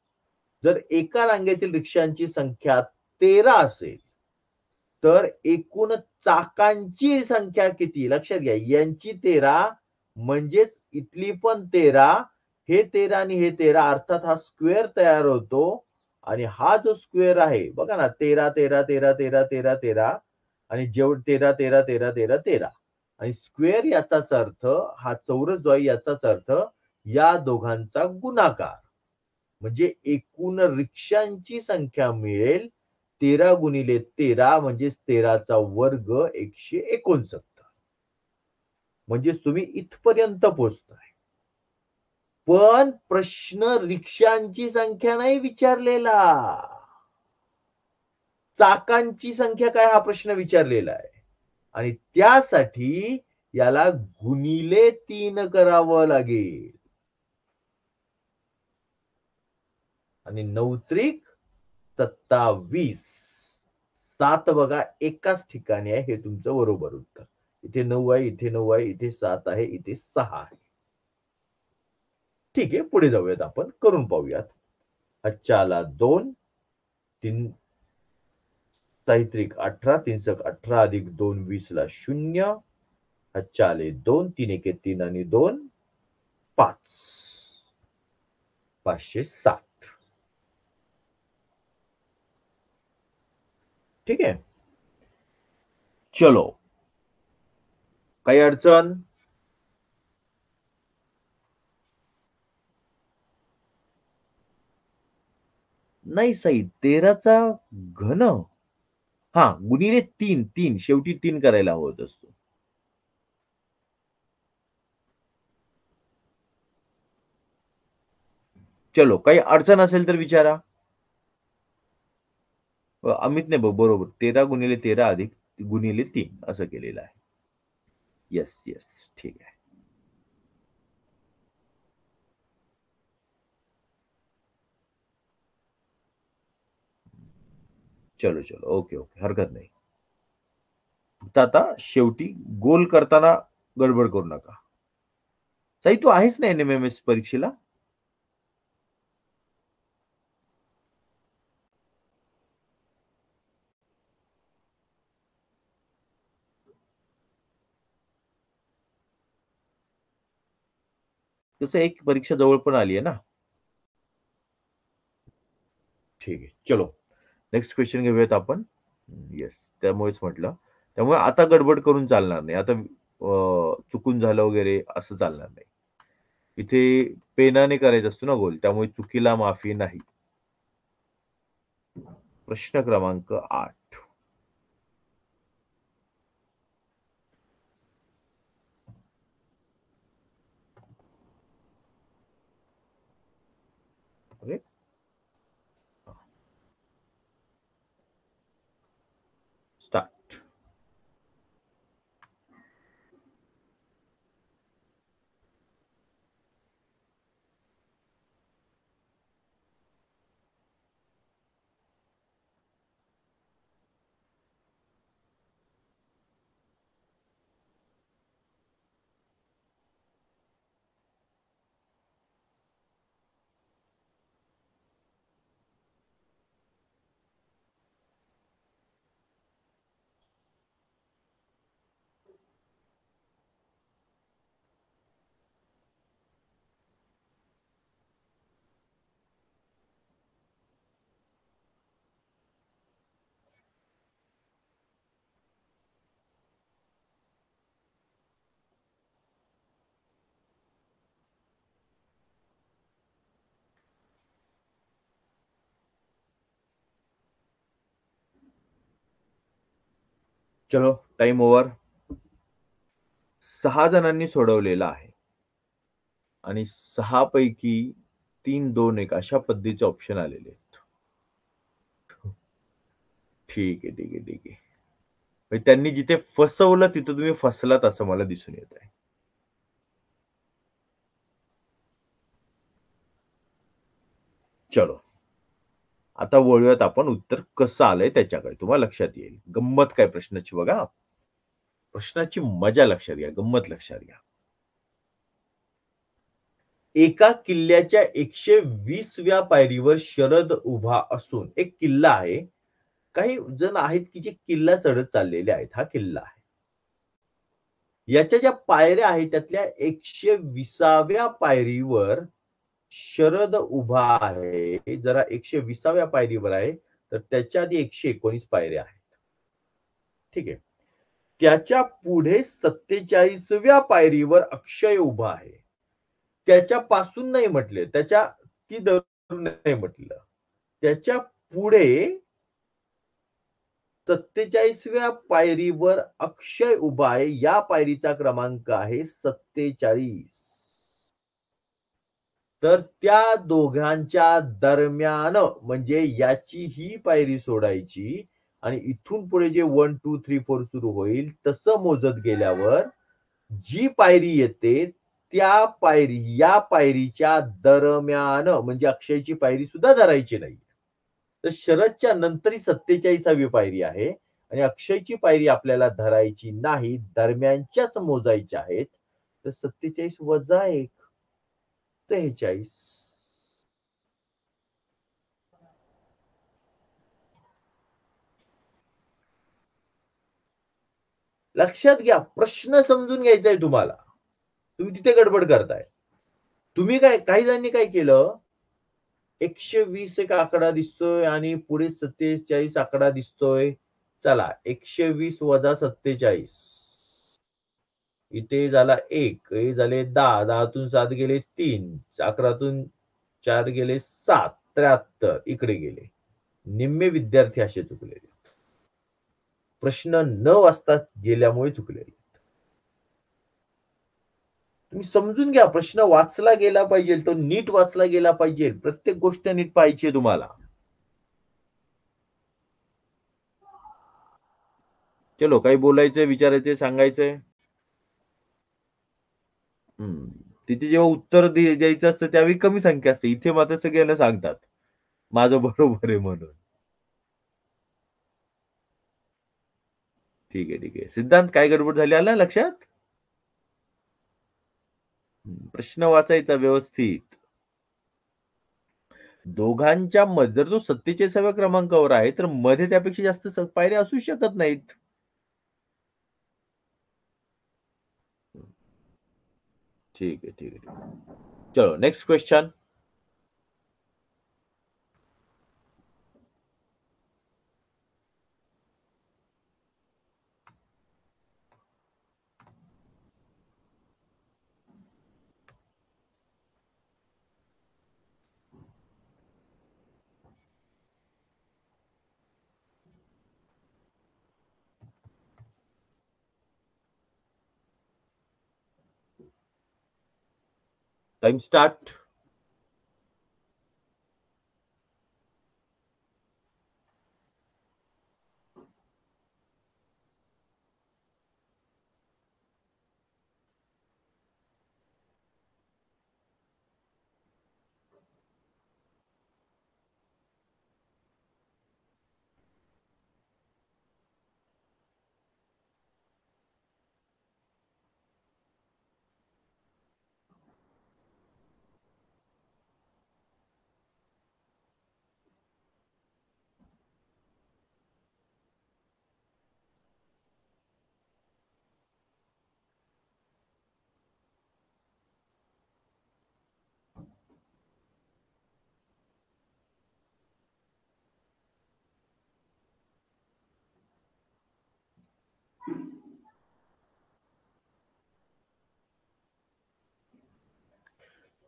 जर एका रांगेतील रिक्षांची संख्या 13 असेल, तर एकूण चाकांची संख्या किती? लक्षात घ्या. यांची 13 म्हणजेच इथली पण 13, हे 13 आणि हे 13 अर्थात हा स्क्वेअर तयार होतो आणि हा जो स्क्वेअर आहे बघा ना 13, 13, 13, 13, 13, 13 आणि जेवढ 13, 13, 13, 13, 13 आणि स्क्वेअर याचाच अर्थ हा चौरस जो आहे याचाच अर्थ या दोघांचा गुणाकार. म्हणजे एकूण रिक्षांची संख्या मिळेल 13 गुणिले 13 म्हणजेच 13चा वर्ग 169. म्हणजेच तुम्ही इथपर्यंत पोहोचताय. पण प्रश्न रिक्षांची संख्या नाही विचारलेला. चाकांची संख्या काय हा प्रश्न विचारलेला आहे. आणि त्यासाठी याला गुणिले 3 करावं लागेल. आणि 9 त्रिक 27. 7 बघा एकाच ठिकाणी आहे. हे तुमचं बरोबर उत्तर. इथे 9 आहे, इथे 9 आहे, इथे 7 आहे, इथे 6 आहे. ठीक आहे, पुढे जाऊयात आपण. करून पाहूयात. 5 आला 2, 3 साहित्रिक 18, 3 सक 18 अधिक 2 20 ला 0. 5 आले 2, 3 एके 3 आणि 2 5. 507. ठीक आहे. चलो. काही अडचण? नाही साई 13चा घन हा गुणिले 3 शेवटी 3 करायला हवत असतो. चलो काही अडचण असेल तर विचारा. अमितने बरोबर 13 गुणिले 13 अधिक गुणिले 3 असं केलेलं आहे. येस येस ठीक आहे. चलो चलो ओके ओके हरकत नाही. फक्त आता शेवटी गोल करताना गडबड करू नका. साई तू आहेस ना NMMS परीक्षेला? तसं एक परीक्षा जवळ पण आली आहे ना. ठीक आहे चलो नेक्स्ट क्वेश्चन घेऊयात आपण. येस त्यामुळेच म्हटलं. त्यामुळे आता गडबड करून चालणार नाही. आता चुकून झालं वगैरे असं चालणार नाही. इथे पेनाने करायचं असतो ना गोल त्यामुळे चुकीला माफी नाही. प्रश्न क्रमांक 8. Okay start. चलो टाइम ओव्हर. 6 जणांनी सोडवलेला आहे आणि 6 पैकी 3, 2, 1 अशा पद्धतीचे ऑप्शन आलेले आहेत. ठीक आहे, ठीक आहे, ठीक आहे. म्हणजे त्यांनी जिथे फसवलं तिथं तुम्ही फसलात असं मला दिसून येत आहे. चलो. आता वळूयात आपण उत्तर कसं आलंय त्याच्याकडे. तुम्हाला लक्षात येईल. गंमत काय प्रश्नाची बघा. प्रश्नाची मजा लक्षात घ्या, गंमत लक्षात घ्या. एका किल्ल्याच्या 120व्या पायरीवर शरद उभा असून एक किल्ला आहे. काही जण आहेत की जे किल्ला चढत चाललेले आहेत. हा किल्ला आहे. याच्या ज्या पायऱ्या आहेत त्यातल्या 120व्या पायरीवर शरद उभा आहे. जरा 120व्या पायरीवर आहे. तर त्याच्या आधी 119 पायऱ्या आहेत. ठीक आहे. त्याच्या पुढे 47व्या पायरीवर अक्षय उभा आहे. त्याच्यापासून नाही म्हटले, त्याच्या ती धरून नाही म्हटलं. त्याच्या पुढे 47व्या पायरीवर अक्षय उभा आहे. या पायरीचा क्रमांक आहे 47. तर त्या दोघांच्या दरम्यान म्हणजे याची ही पायरी सोडायची आणि इथून पुढे जे 1, 2, 3, 4 सुरू होईल तसं मोजत गेल्यावर जी पायरी येते या पायरीच्या दरम्यान म्हणजे अक्षयची पायरी सुद्धा धरायची नाही. तर शरदच्या नंतर ही 47वी पायरी आहे आणि अक्षयची पायरी आपल्याला धरायची नाही, दरम्यानच्याच मोजायच्या आहेत. तर 47 वजा 1 43. लक्षात घ्या, प्रश्न समजून घ्यायचा आहे तुम्हाला. तुम्ही तिथे गडबड करताय. तुम्ही काही जणांनी काय केलं, 120 एक आकडा दिसतोय आणि पुढे 47 आकडा दिसतोय. चला 120 वजा 47. इथे झाला 1, हे झाले 10, 10तून 7 गेले 3, 11तून 4 गेले 7, 73 इकडे गेले. निम्मे विद्यार्थी असे चुकलेले. प्रश्न न वाचता गेल्यामुळे चुकलेले. तुम्ही समजून घ्या, प्रश्न वाचला गेला पाहिजे, तो नीट वाचला गेला पाहिजे. प्रत्येक गोष्ट नीट पाहिजे तुम्हाला. चलो, काही बोलायचंय, विचारायचंय, सांगायचंय? हं. तिथे जेव्हा उत्तर द्यायचं असतं त्यावेळी कमी संख्या असते. इथे मात्र सगळ्यांना सांगतात. माझं बरोबर आहे म्हणून. ठीक आहे, ठीक आहे. सिद्धांत काय गडबड झाली आलं लक्षात? प्रश्न वाचायचा व्यवस्थित. दोघांच्या मध्ये जर तो 47व्या क्रमांकावर आहे, तर मध्ये त्यापेक्षा जास्त पायऱ्या असू शकत नाहीत. ठीक आहे, ठीक आहे. चलो नेक्स्ट क्वेश्चन. Time start.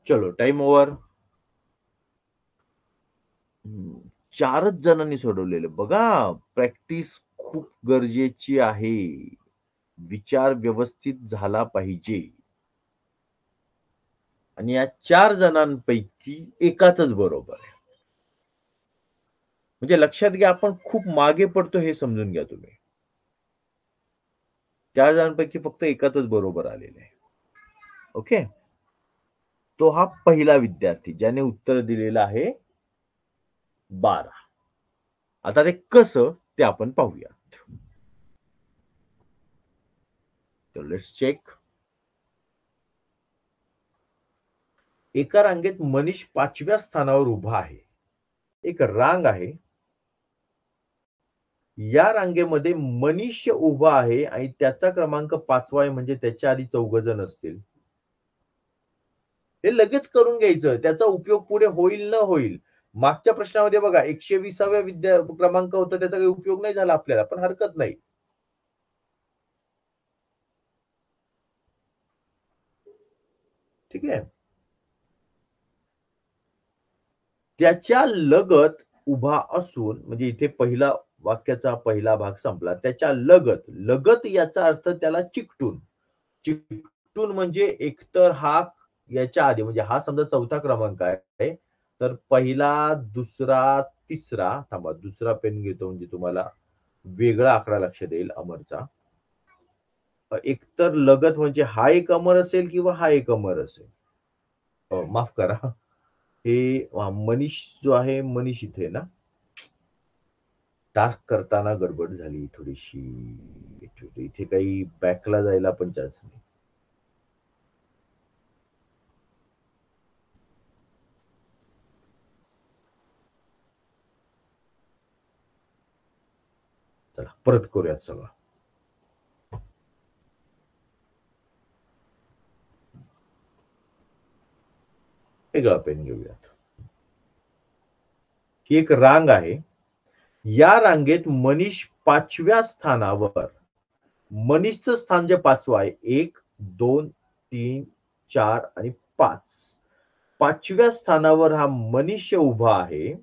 चलो टाइम ओव्हर. 4च जणांनी सोडवलेलं. बघा, प्रॅक्टिस खूप गरजेची आहे. विचार व्यवस्थित झाला पाहिजे आणि या 4 जणांपैकी एकाचच बरोबर आहे. म्हणजे लक्षात घ्या आपण खूप मागे पडतो हे समजून घ्या तुम्ही. 4 जणांपैकी फक्त एकाचच बरोबर आलेलं आहे. ओके. तो हा पहिला विद्यार्थी ज्याने उत्तर दिलेलं आहे 12. आता ते कसं ते आपण पाहूयात. तर लेट्स चेक. एका रांगेत मनीष 5व्या स्थानावर उभा आहे. एक रांग आहे. या रांगेमध्ये मनीष उभा आहे आणि त्याचा क्रमांक 5वा आहे म्हणजे त्याच्या आधी 4 जण असतील. हे लगेच करून घ्यायचं. त्याचा उपयोग पुढे होईल न होईल. मागच्या प्रश्नामध्ये बघा 120व्या क्रमांक होता त्याचा काही उपयोग नाही झाला आपल्याला, पण हरकत नाही. ठीक आहे. त्याच्या लगत उभा असून म्हणजे इथे पहिला वाक्याचा पहिला भाग संपला. त्याच्या लगत, लगत याचा अर्थ त्याला चिकटून. चिकटून म्हणजे एकतर हा याच्या आधी म्हणजे हा समजा 4था क्रमांक आहे. तर पहिला, दुसरा, तिसरा थांबा दुसरा पेन घेतो म्हणजे तुम्हाला वेगळा आकडा लक्षात येईल अमरचा. एकतर लगत म्हणजे हा एक अमर असेल किंवा हा एक अमर असेल. माफ करा. हे मनीष जो आहे मनीष इथे ना टास्क करताना गडबड झाली थोडीशी. इथे काही बॅकला जायला पण चान्स नाही. चला परत करूयात सगळं. वेगळा पेन घेऊयात. ही एक रांग आहे. या रांगेत मनीष 5व्या स्थानावर मनीषचं स्थान जे 5वं आहे 1, 2, 3, 4 आणि 5. 5व्या स्थानावर हा मनीष उभा आहे.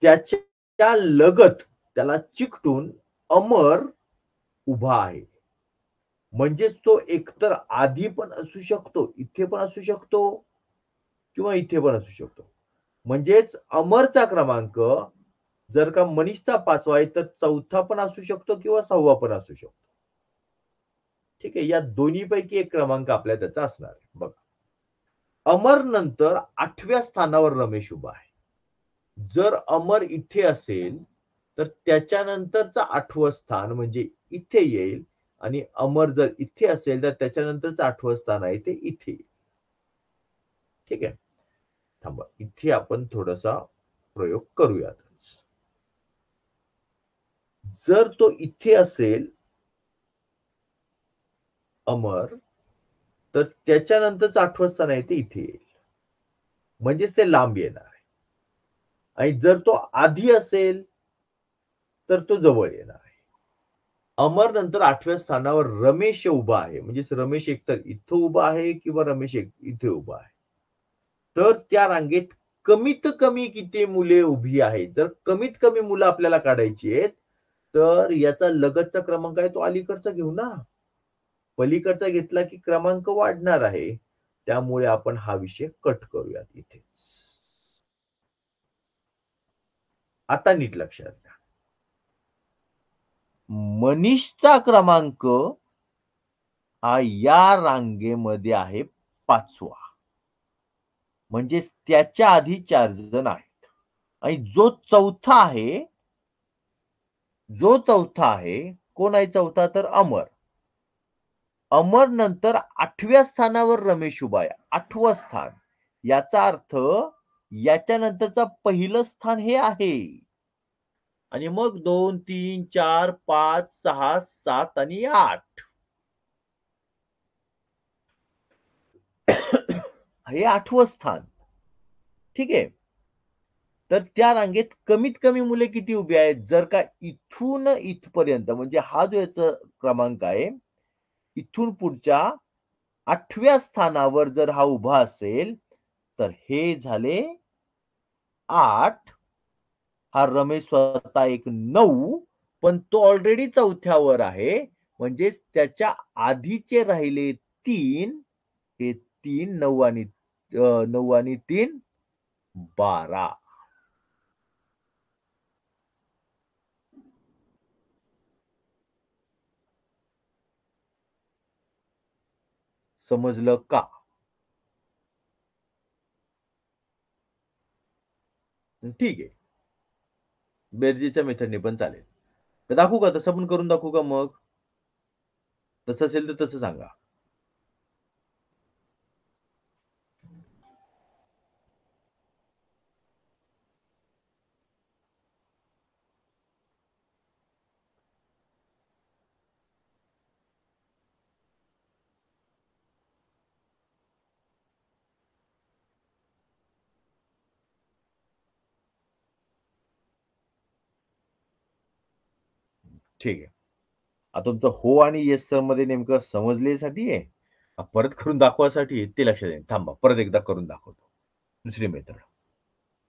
त्याच्या लगत त्याला चिकटून अमर उभा आहे. म्हणजेच तो एकतर आधी पण असू शकतो, इथे पण असू शकतो किंवा इथे पण असू शकतो. म्हणजेच अमरचा क्रमांक जर का मनीषचा 5वा आहे तर 4था पण असू शकतो किंवा 6वा पण असू शकतो. ठीक आहे. या दोन्हीपैकी एक क्रमांक आपल्या त्याचा असणार आहे. बघा. अमर नंतर 8व्या स्थानावर रमेश उभा आहे. जर अमर इथे असेल तर त्याच्यानंतरचं 8वं स्थान म्हणजे इथे येईल आणि अमर जर इथे असेल तर त्याच्यानंतरचं 8वं स्थान आहे ते इथे येईल. ठीक आहे. थांबा. इथे आपण थोडासा प्रयोग करूयात. जर तो इथे असेल अमर तर त्याच्यानंतरच 8वं स्थान आहे ते इथे येईल. म्हणजेच ते लांब येणार आहे. आणि जर तो आधी असेल तर तो जवळ येणार आहे. अमर नंतर 8व्या स्थानावर रमेश उभा आहे. म्हणजेच रमेश एकतर इथं उभा आहे किंवा रमेश इथे उभा आहे. तर त्या रांगेत कमीत कमी किती मुले उभी आहेत. जर कमीत कमी मुलं आपल्याला काढायची आहेत, तर याचा लगतचा क्रमांक आहे तो अलीकडचा घेऊ ना. पलीकडचा घेतला की क्रमांक वाढणार आहे. त्यामुळे आपण हा विषय कट करूयात इथेच. आता नीट लक्षात घ्या. मनीषचा क्रमांक हा या रांगेमध्ये आहे 5वा. म्हणजेच त्याच्या आधी 4 जण आहेत. आणि जो चौथा आहे, कोण आहे चौथा तर अमर. अमर नंतर 8व्या स्थानावर रमेश उभा आहे. 8वं स्थान. याचा अर्थ याच्यानंतरचं पहिलं स्थान हे आहे. आणि मग 2, 3, 4, 5, 6, 7 आणि 8. हे 8वं स्थान. ठीक आहे. तर त्या रांगेत कमीत कमी मुले किती उभी आहेत? जर का इथून इथपर्यंत म्हणजे हा जो याचा क्रमांक आहे, इथून पुढच्या 8व्या स्थानावर जर हा उभा असेल, तर हे झाले 8. हा रमेश स्वतः एक 9 पण तो ऑलरेडी चौथ्यावर आहे, म्हणजेच त्याच्या आधीचे राहिले 3, हे 3 9 आणि 9 आणि 3 12. समजलं का? ठीक आहे. बेरजेच्या मेथडने पण चालेल. तर दाखवू का? तसं पण करून दाखवू का मग? तसं असेल तर तसं सांगा. ठीक आहे. आता तुमचं हो आणि येस सर मध्ये नेमकं समजण्यासाठी आहे, परत करून दाखवासाठी ते लक्षात येईल. थांबा, परत एकदा करून दाखवतो. दुसरी मेथड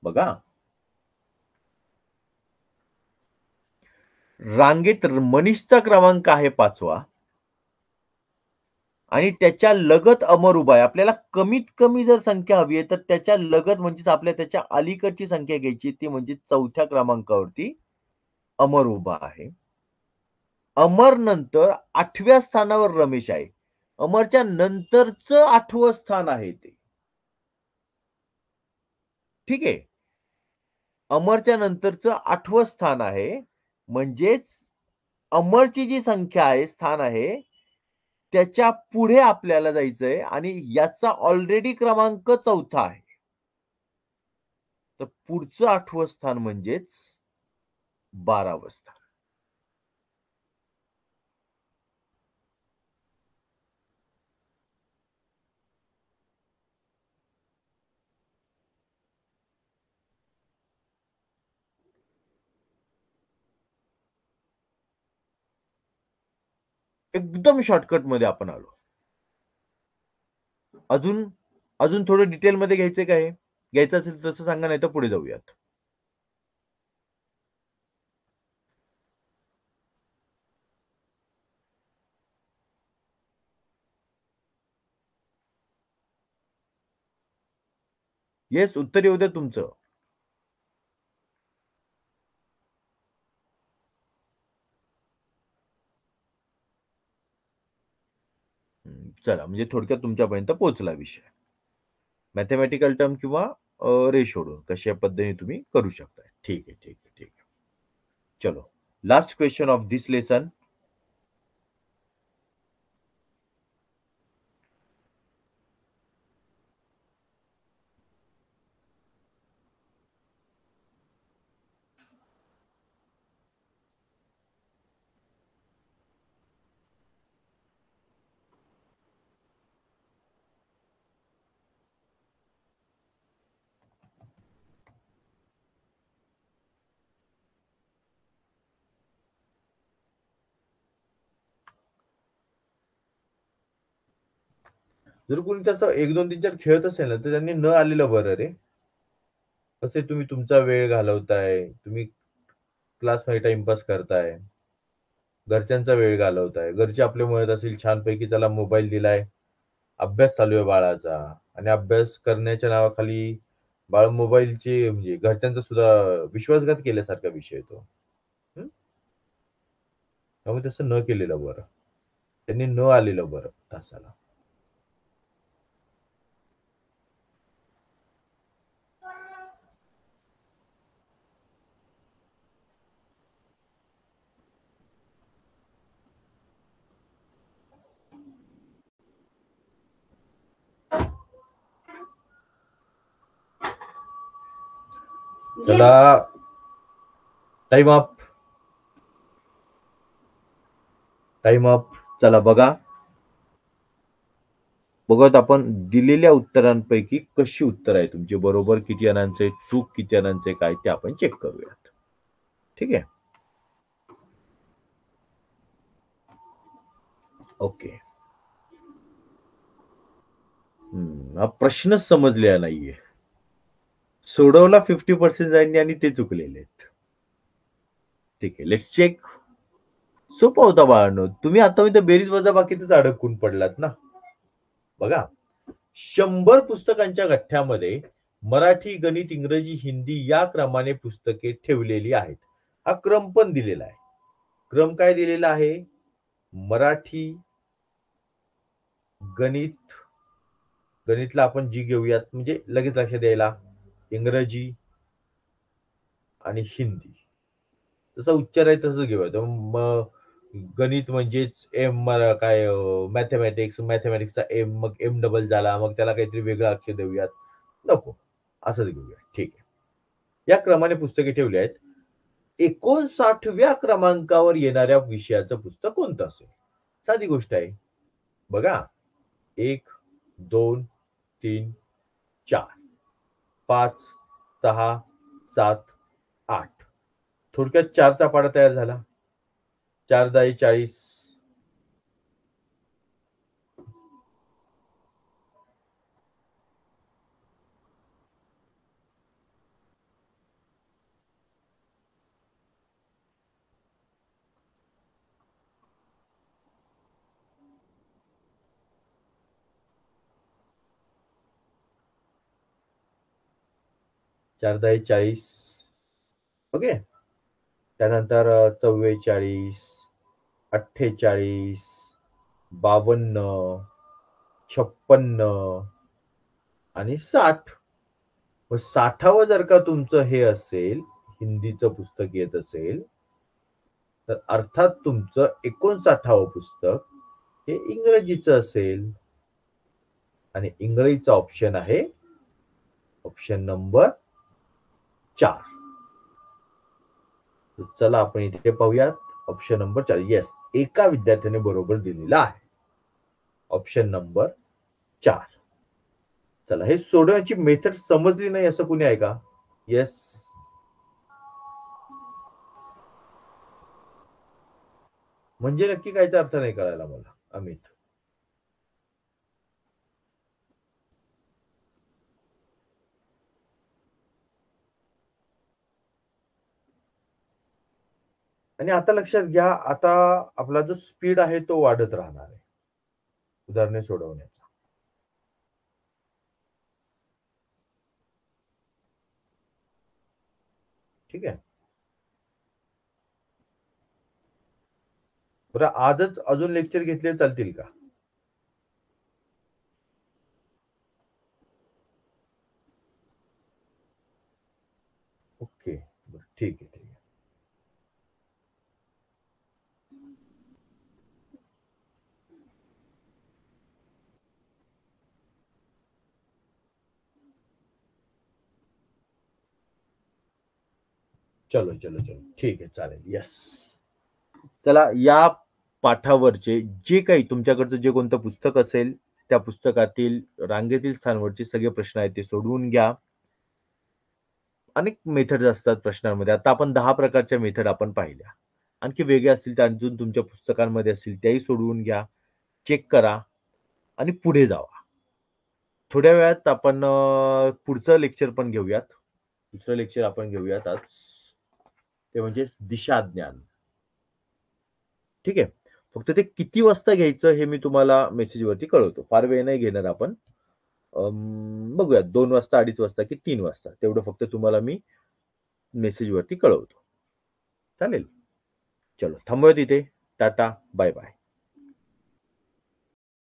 बघा. रांगेत मनीषचा क्रमांक आहे 5वा आणि त्याच्या लगत अमर उभा आहे. आपल्याला कमीत कमी जर संख्या हवी आहे, तर त्याच्या लगत म्हणजेच आपल्या त्याच्या अलीकडची संख्या घ्यायची, ती म्हणजे 4थ्या क्रमांकावरती अमर उभा आहे. अमर नंतर 8व्या स्थानावर रमेश आहे. अमरच्या नंतरचं 8वं स्थान आहे ते. ठीक आहे. अमरच्या नंतरचं 8वं स्थान आहे. म्हणजेच अमरची जी संख्या आहे, स्थान आहे, त्याच्या पुढे आपल्याला जायचंय आणि याचा ऑलरेडी क्रमांक 4था आहे. तर पुढचं 8वं स्थान म्हणजेच 12वं स्थान. एकदम शॉर्टकट मध्ये आपण आलो. अजून अजून थोडं डिटेलमध्ये घ्यायचंय का हे? घ्यायचं असेल तसं सांगा, नाही तर पुढे जाऊयात. येस, उत्तर येऊ द्या तुमचं. चला, म्हणजे थोडक्यात तुमच्यापर्यंत पोहोचला विषय. मॅथमॅटिकल टर्म किंवा रेशोडून कशा पद्धतीने तुम्ही करू शकता. ठीक आहे, ठीक आहे, ठीक आहे. चलो, last question of this lesson. जर कोणी तसं 1 2 3 4 खेळत असेल ना, तर त्यांनी न आलेलं बरं रे. कसे तुम्ही तुमचा वेळ घालवताय, तुम्ही क्लासमध्ये टाइमपास करताय, घरच्यांचा वेळ घालवताय. घरचे आपले म्हणत असतील छानपैकी, चला मोबाईल दिलाय, अभ्यास चालू आहे बाळाचा, आणि अभ्यास करण्याच्या नावाखाली बाळ मोबाईलचे म्हणजे घरच्यांचा सुद्धा विश्वासघात केल्यासारखा विषय तो. हं? त्यामुळे तसं न केलेलं बरं. त्यांनी न आलेलं बरं तासाला. चला, टाइम अप. Time up. चला बघा. बघत आपण दिलेल्या उत्तरांपैकी कशी उत्तर आहे तुमची, बरोबर किती जणांचे, चूक किती जणांचे, काय ते आपण चेक करूयात. ठीक आहे. ओके. हा प्रश्नच समजलेला नाहीये. सोडवला 50% जाईल आणि ते चुकलेले आहेत. ठीक आहे, लेट्स चेक. सोपा होता बाळांनो. तुम्ही आता इथं बेरीज वजाबाकीतच अडकून पडलात ना. बघा, 100 पुस्तकांच्या गठ्ठ्यामध्ये मराठी, गणित, इंग्रजी, हिंदी या क्रमाने पुस्तके ठेवलेली आहेत. हा क्रम पण दिलेला आहे. क्रम काय दिलेला आहे? मराठी, गणितला आपण जी घेऊयात म्हणजे लगेच लक्षात यायला, इंग्रजी आणि हिंदी. जसा उच्चार आहे तसं घेऊयात. मग गणित म्हणजेच काय मॅथमॅटिक्सचा एम, मग एम डबल झाला, मग त्याला काहीतरी वेगळं अक्षर देऊयात. नको, असंच घेऊया. ठीक आहे. या क्रमाने पुस्तके ठेवली आहेत. 59व्या क्रमांकावर येणाऱ्या विषयाचं पुस्तक कोणतं असेल? साधी गोष्ट आहे. बघा, 1, 2, 3, 4, 5, 6, 7, 8. थोडक्यात 4चा पाढा तयार झाला. 4 दाही 40. 4 दाही 40. ओके. त्यानंतर 44, 48, 52, 56 आणि 60. मग 60वं जर का तुमचं हे असेल, हिंदीचं पुस्तक येत असेल, तर अर्थात तुमचं 59वं पुस्तक हे इंग्रजीचं असेल. आणि इंग्रजीचा ऑप्शन आहे ऑप्शन नंबर 4. चला आपण इथे पाहूयात. Option number 4. येस, एका विद्यार्थ्याने बरोबर दिलेला आहे. Option number 4. चला, हे सोडवण्याची मेथड समजली नाही असं कुणी आहे का? येस. म्हणजे नक्की कायचा अर्थ नाही कळायला मला, अमित. आणि आता लक्षात घ्या, आता आपला जो स्पीड आहे तो वाढत राहणार आहे उदाहरणे सोडवण्याचा. ठीक आहे. बरं, आजच अजून लेक्चर घेतले चालतील का? ओके, बरं, ठीक आहे, ठीक आहे. चलो चलो चलो, ठीक आहे, चालेल. येस. चला, या पाठावरचे जे काही तुमच्याकडचं जे कोणतं पुस्तक असेल, त्या पुस्तकातील रांगेतील स्थानावरचे सगळे प्रश्न आहेत ते सोडवून घ्या. अनेक मेथड असतात प्रश्नांमध्ये. आता आपण 10 प्रकारच्या मेथड आपण पाहिल्या. आणखी वेगळ्या असतील तर अजून तुमच्या पुस्तकांमध्ये असतील त्याही सोडवून घ्या, चेक करा आणि पुढे जावा. थोड्या वेळात आपण पुढचं लेक्चर पण घेऊयात. दुसरं लेक्चर आपण घेऊयात आज. ते म्हणजे दिशाज्ञान. ठीक आहे. फक्त ते किती वाजता घ्यायचं हे मी तुम्हाला मेसेजवरती कळवतो. फार वेळ नाही घेणार आपण. बघूयात 2 वाजता, 2:30 वाजता की 3 वाजता. तेवढं फक्त तुम्हाला मी मेसेजवरती कळवतो. चालेल? चलो, थांबूयात इथे. Tata, bye bye.